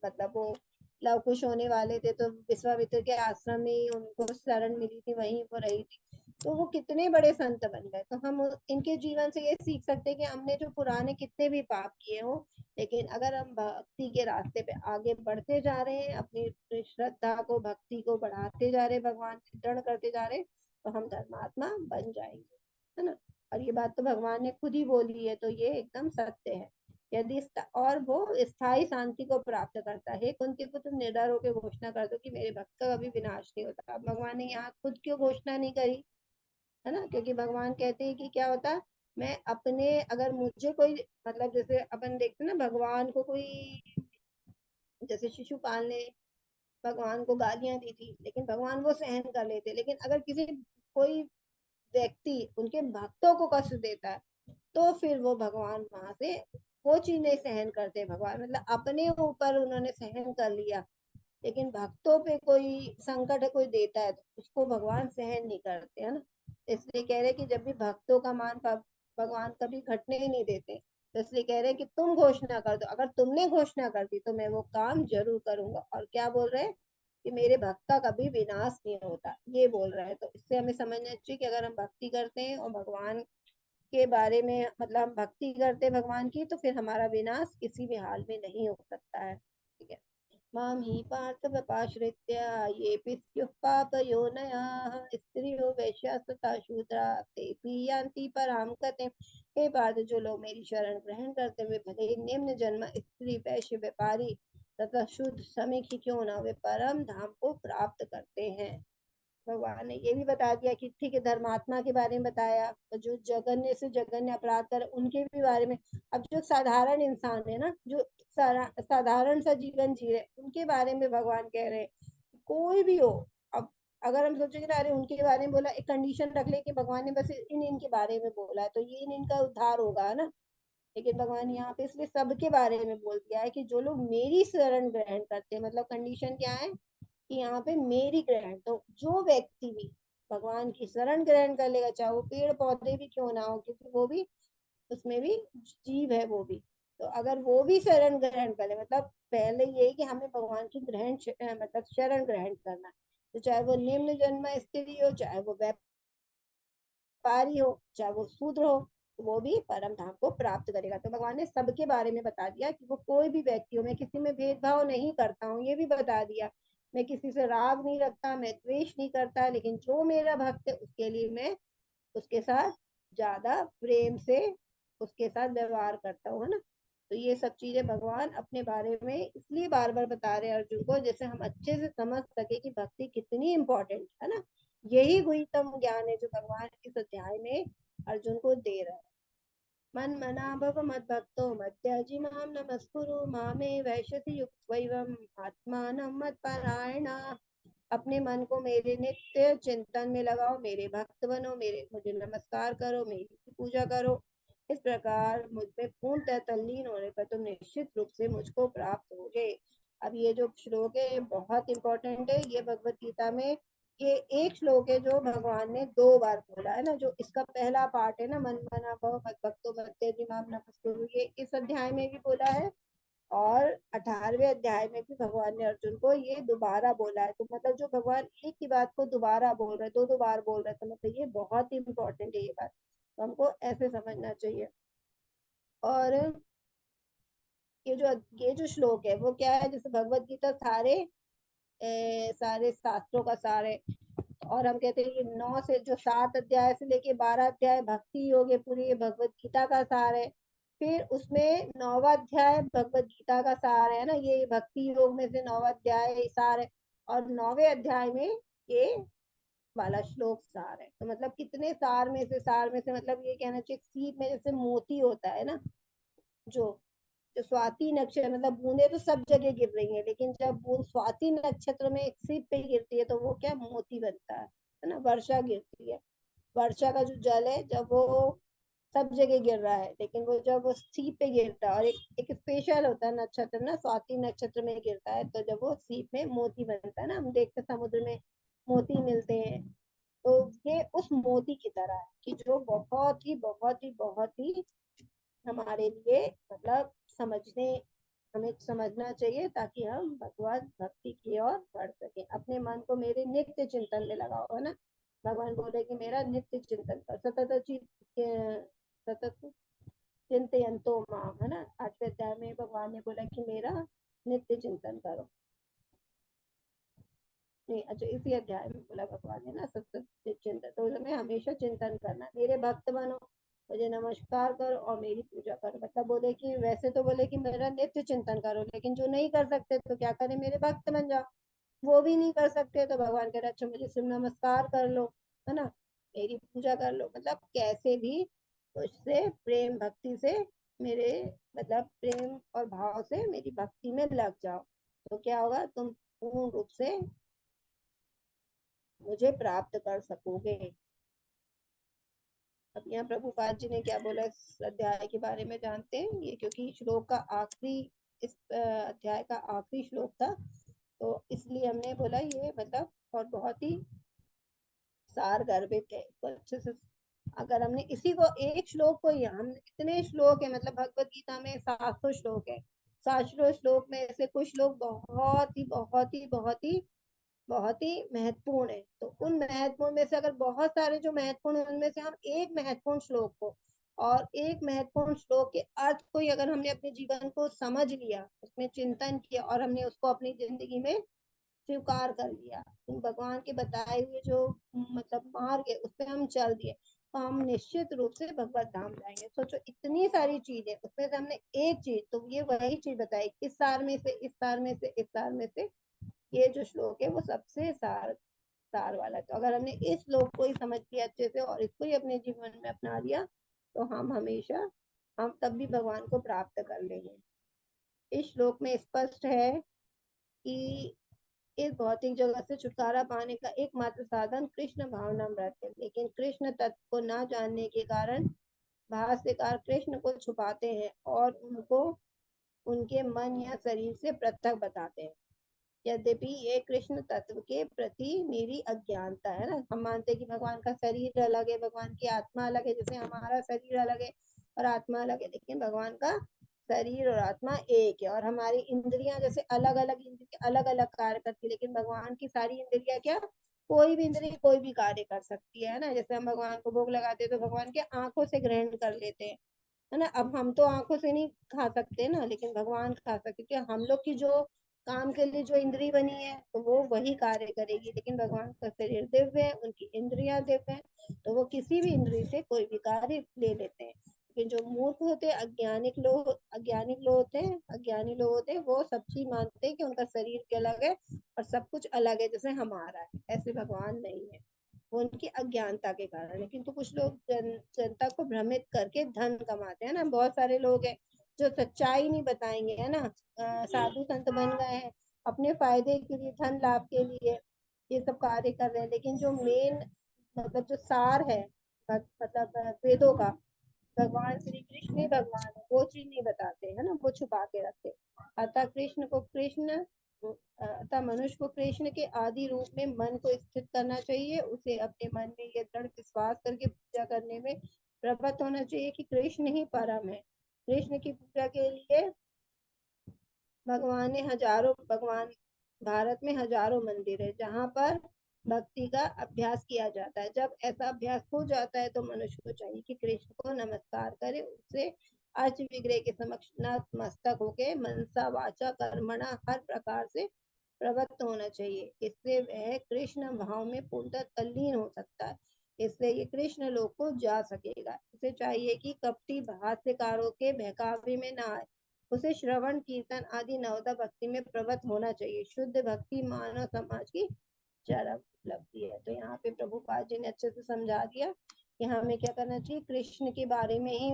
मतलब वो लव कुश होने वाले थे तो विश्वामित्र के आश्रम में ही उनको शरण मिली थी, वहीं वो रही थी। तो वो कितने बड़े संत बन गए। तो हम इनके जीवन से ये सीख सकते हैं कि हमने जो पुराने कितने भी पाप किए हो, लेकिन अगर हम भक्ति के रास्ते पे आगे बढ़ते जा रहे हैं, अपनी श्रद्धा को भक्ति को बढ़ाते जा रहे हैं, भगवान से दृढ़ करते जा रहे हैं, तो हम धर्मात्मा बन जाएंगे, है ना। और ये बात तो भगवान ने खुद ही बोली है, तो ये एकदम सत्य है। यदि और वो स्थायी शांति को प्राप्त करता है। कुंती पुत्र निडर होकर घोषणा कर दो कि मेरे भक्त का कभी विनाश नहीं होता। अब भगवान ने यहाँ खुद क्यों घोषणा नहीं करी, है ना, क्योंकि भगवान कहते हैं कि क्या होता, मैं अपने अगर मुझे कोई मतलब जैसे अपन देखते हैं ना, भगवान को कोई जैसे शिशुपाल ने भगवान को गालियां दी थी, लेकिन भगवान वो सहन कर लेते। लेकिन अगर किसी कोई व्यक्ति उनके भक्तों को कष्ट देता है तो फिर वो भगवान वहां से वो चीज नहीं सहन करते। भगवान मतलब अपने ऊपर उन्होंने सहन कर लिया, लेकिन भक्तों पे कोई संकट कोई देता है तो उसको भगवान सहन नहीं करते, है ना। इसलिए कह रहे कि जब भी भक्तों का मान भगवान कभी घटने ही नहीं देते। तो इसलिए कह रहे कि तुम घोषणा कर दो, अगर तुमने घोषणा कर दी तो मैं वो काम जरूर करूंगा। और क्या बोल रहे हैं कि मेरे भक्त का कभी विनाश नहीं होता, ये बोल रहा है। तो इससे हमें समझना चाहिए कि अगर हम भक्ति करते हैं और भगवान के बारे में मतलब हम भक्ति करते हैं भगवान की, तो फिर हमारा विनाश किसी भी हाल में नहीं हो सकता है। ठीक है, मां हि पार्थ व्यपाश्रित्य ये स्युः पापयोनयः स्त्रियो वैश्यास्तथा शूद्रा तेऽपि यान्ति परां गतिम्। हे पार्थ, जो लोग मेरी शरण ग्रहण करते हुए भले ही निम्न जन्म स्त्री वैश्य व्यापारी तथा शुद्ध श्रमिक ही क्यों न, वे परम धाम को प्राप्त करते हैं। भगवान ने ये भी बता दिया कि ठीक है, धर्मात्मा के बारे में बताया, और जो जघन्य से जघन्य अपराध कर उनके भी बारे में। अब जो साधारण इंसान है ना, जो साधारण सा जीवन जी रहे, उनके बारे में भगवान कह रहे हैं, कोई भी हो। अब अगर हम सोचेंगे ना, अरे उनके बारे में बोला, एक कंडीशन रख ले कि भगवान ने बस इन इनके बारे में बोला है तो ये इन इनका उद्धार होगा ना। लेकिन भगवान यहाँ पे इसलिए सबके बारे में बोल दिया है कि जो लोग मेरी शरण ग्रहण करते हैं, मतलब कंडीशन क्या है कि यहाँ पे मेरी ग्रहण, तो जो व्यक्ति भी भगवान की शरण ग्रहण कर लेगा, चाहे वो पेड़ पौधे भी क्यों ना हो, क्योंकि वो भी, उसमें भी जीव है वो भी। तो अगर वो भी शरण ग्रहण करे, मतलब पहले ये कि हमें भगवान की मतलब शरण ग्रहण करना है। तो चाहे वो निम्न जन्म स्त्री हो, चाहे वो व्यापारी हो, चाहे वो शूद्र हो, वो भी परम धाम को प्राप्त करेगा। तो भगवान ने सबके बारे में बता दिया कि वो कोई भी व्यक्ति हो, मैं किसी में भेदभाव नहीं करता हूँ, ये भी बता दिया। मैं किसी से राग नहीं रखता, मैं द्वेष नहीं करता, लेकिन जो मेरा भक्त है उसके लिए मैं उसके साथ ज्यादा प्रेम से उसके साथ व्यवहार करता हूँ, है ना। तो ये सब चीजें भगवान अपने बारे में इसलिए बार बार बता रहे हैं अर्जुन को, जैसे हम अच्छे से समझ सके कि भक्ति कितनी इंपॉर्टेंट है ना। यही गुह्यतम ज्ञान है जो भगवान इस अध्याय में अर्जुन को दे रहा है। मन मना भव मद भक्तो मद्याजी माम नमस्कुरु मामे वैश्यति युक्तैवम आत्मानं मत पारायण। अपने मन को मेरे नित्य चिंतन में लगाओ, मेरे भक्त बनो, मेरे मुझे नमस्कार करो, मेरी पूजा करो। इस प्रकार मुझ में पूर्ण तल्लीन होने पर तुम निश्चित रूप से मुझको प्राप्त होगे। अब ये जो श्लोक है बहुत इंपॉर्टेंट है, ये भगवत गीता में ये एक श्लोक है जो भगवान ने 2 बार बोला है ना। जो इसका पहला पार्ट है ना, मन मना भव मत भक्तो मद्यजी माम नमस्कुरु, ये इस अध्याय में भी बोला है, और 18वें अध्याय में भी भगवान ने अर्जुन को ये दोबारा बोला है। तो मतलब जो भगवान एक ही बात को दोबारा बोल रहे, दो दो बार बोल रहे, तो मतलब ये बहुत ही इंपॉर्टेंट है ये बात, तो हमको ऐसे समझना चाहिए। और ये जो श्लोक है वो क्या है, जैसे भगवत गीता सारे शास्त्रों का सार है। और हम कहते हैं कि 7 अध्याय से लेके 12 अध्याय भक्ति योग है, पूरी ये भगवत गीता का सार है। फिर उसमें 9वां अध्याय भगवत गीता का सार है ना, ये भक्ति योग में से 9वां अध्याय सार है। और 9वें अध्याय में ये वाला श्लोक सार है। तो मतलब कितने सार में से मतलब ये कहना चाहिए, सीप में जैसे मोती होता है ना, जो जो स्वाति नक्षत्र, मतलब बूंदे तो सब जगह गिर रही है, लेकिन जब बूंद स्वाति नक्षत्र में एक सीप पे गिरती है तो वो क्या मोती बनता है ना। वर्षा गिरती है, वर्षा का जो जल है जब वो सब जगह गिर रहा है, लेकिन वो जब वो सीप पे गिरता है, और एक स्पेशल होता है नक्षत्र ना, स्वाति नक्षत्र में गिरता है, तो जब वो सीप में मोती बनता है ना, हम देखते समुद्र में मोती मिलते हैं। तो ये उस मोती की तरह है कि जो बहुत ही हमारे लिए मतलब समझने हमें समझना चाहिए, ताकि हम भगवत भक्ति की ओर बढ़ सके। अपने मन को मेरे नित्य चिंतन में लगाओ, है ना। भगवान बोले कि मेरा नित्य चिंतन कर, सतत चिंतयन्तो माम, है ना। 8वें अध्याय में भगवान ने बोला कि मेरा नित्य चिंतन करो। नहीं, अच्छा, इसी अध्याय में बोला भगवान ने ना, सतत चिंतन, तो हमें हमेशा चिंतन करना, मेरे भक्त बनो, मुझे नमस्कार करो और मेरी पूजा करो। मतलब बोले कि वैसे तो बोले कि मेरा नित्य चिंतन करो, लेकिन जो नहीं कर सकते तो क्या करें, मेरे भक्त बन जाओ। वो भी नहीं कर सकते तो भगवान कह रहे अच्छा मुझे सिर्फ नमस्कार कर लो, है ना, मेरी पूजा कर लो, मतलब कैसे भी उससे प्रेम भक्ति से मेरे, मतलब प्रेम और भाव से मेरी भक्ति में लग जाओ, तो क्या होगा, तुम पूर्ण रूप से मुझे प्राप्त कर सकोगे। अब यहाँ प्रभुपाद जी ने क्या बोला इस अध्याय के बारे में जानते हैं ये, क्योंकि श्लोक का आखिरी, इस अध्याय का आखिरी श्लोक था, तो इसलिए हमने बोला ये मतलब, और बहुत ही सार गर्भित है, तो अच्छे से अगर हमने इसी को एक श्लोक को ही, हम इतने श्लोक है, मतलब भगवत गीता में 700 श्लोक है, 700 श्लोक में से कुछ श्लोक बहुत ही महत्वपूर्ण है। तो उन महत्वपूर्ण में से अगर बहुत सारे जो महत्वपूर्ण है उनमें से हम एक महत्वपूर्ण श्लोक को और एक महत्वपूर्ण श्लोक के अर्थ को ही अगर हमने अपने जीवन को समझ लिया, उसमें चिंतन किया और हमने उसको अपनी जिंदगी में स्वीकार कर लिया, तो भगवान के बताए हुए जो मतलब मार्ग है उस पे हम चल दिए, तो हम निश्चित रूप से भगवत धाम जाएंगे। सोचो इतनी सारी चीजें, उसमें से हमने एक चीज, तो ये वही चीज बताई, इस सार में से, इस सार में से, इस सार में से ये जो श्लोक है वो सबसे सार वाला है। तो अगर हमने इस श्लोक को ही समझ लिया अच्छे से और इसको ही अपने जीवन में अपना लिया, तो हम हमेशा, हम तब भी भगवान को प्राप्त कर लेंगे। इस श्लोक में स्पष्ट है कि इस भौतिक जगत से छुटकारा पाने का एकमात्र साधन कृष्ण भावनामृत है, लेकिन कृष्ण तत्व को न जानने के कारण भाष्यकार कृष्ण को छुपाते हैं और उनको उनके मन या शरीर से पृथक बताते हैं। यद्यपि ये कृष्ण तत्व के प्रति मेरी अज्ञानता है ना, हम मानते हैं कि भगवान का शरीर अलग है, भगवान की आत्मा अलग है, जैसे हमारा शरीर अलग है और आत्मा अलग है, लेकिन भगवान का शरीर और आत्मा एक है। और हमारी इंद्रियां जैसे अलग अलग इंद्रिया अलग अलग कार्य करती है, लेकिन भगवान की सारी इंद्रियां क्या, कोई भी इंद्रिय कोई भी कार्य कर सकती है ना। जैसे हम भगवान को भोग लगाते हैं तो भगवान के आंखों से ग्रहण कर लेते हैं, है ना। अब हम तो आंखों से नहीं खा सकते ना, लेकिन भगवान खा सकते, क्योंकि हम लोग की जो काम के लिए जो इंद्री बनी है तो वो वही कार्य करेगी, लेकिन भगवान का शरीर दिव्य है, उनकी इंद्रियां दिव्य है, तो वो किसी भी इंद्री से कोई भी कार्य ले लेते हैं। लेकिन जो मूर्ख होते हैं, अज्ञानी लोग होते हैं, वो सब चीज मानते हैं कि उनका शरीर के अलग है और सब कुछ अलग है जैसे हमारा है, ऐसे भगवान नहीं है, वो उनकी अज्ञानता के कारण है। किंतु कुछ लोग जनता को भ्रमित करके धन कमाते हैं ना, बहुत सारे लोग हैं जो सच्चाई नहीं बताएंगे, है ना। साधु संत बन गए हैं, अपने फायदे के लिए, धन लाभ के लिए ये सब कार्य कर रहे हैं, लेकिन जो मेन मतलब जो सार है, मतलब वेदों का, भगवान श्री कृष्ण ही भगवान है, वो चीज नहीं बताते है ना, वो छुपा के रखते। अतः कृष्ण को कृष्ण अतः मनुष्य को कृष्ण के आदि रूप में मन को स्थित करना चाहिए, उसे अपने मन में यह दृढ़ विश्वास करके पूजा करने में प्रवृत्त होना चाहिए कि कृष्ण ही परम है। कृष्ण की पूजा के लिए भगवान भारत में हजारों मंदिर है जहाँ पर भक्ति का अभ्यास किया जाता है। जब ऐसा अभ्यास हो जाता है तो मनुष्य को चाहिए कि कृष्ण को नमस्कार करे, उससे अर्च विग्रह के समक्ष नतमस्तक होके मनसा वाचा कर्मणा हर प्रकार से प्रवृत्त होना चाहिए। इससे वह कृष्ण भाव में पूर्णतः तल्लीन हो सकता है, इससे ये कृष्ण लोक को जा सकेगा। उसे चाहिए कि कपटी भाष्यकारों के बहकावे में ना आए, उसे श्रवण कीर्तन आदि नवदा भक्ति में प्रवृत्त होना चाहिए। शुद्ध भक्ति मानव समाज की चरम उपलब्धि है। तो यहाँ पे प्रभुपाद जी ने अच्छे से समझा दिया कि हमें क्या करना चाहिए, कृष्ण के बारे में ही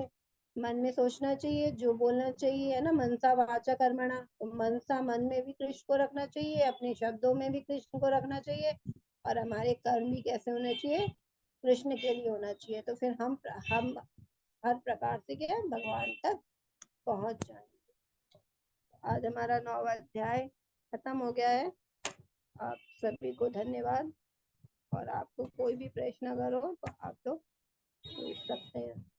मन में सोचना चाहिए, जो बोलना चाहिए, है ना, मनसा वाचा कर्मणा, तो मनसा मन में भी कृष्ण को रखना चाहिए, अपने शब्दों में भी कृष्ण को रखना चाहिए, और हमारे कर्म भी कैसे होने चाहिए, कृष्ण के लिए होना चाहिए। तो फिर हम हर प्रकार से क्या है, भगवान तक पहुंच जाए। आज हमारा 9वां अध्याय खत्म हो गया है। आप सभी को धन्यवाद, और आपको कोई भी प्रश्न अगर हो तो आप लोग पूछ सकते हैं।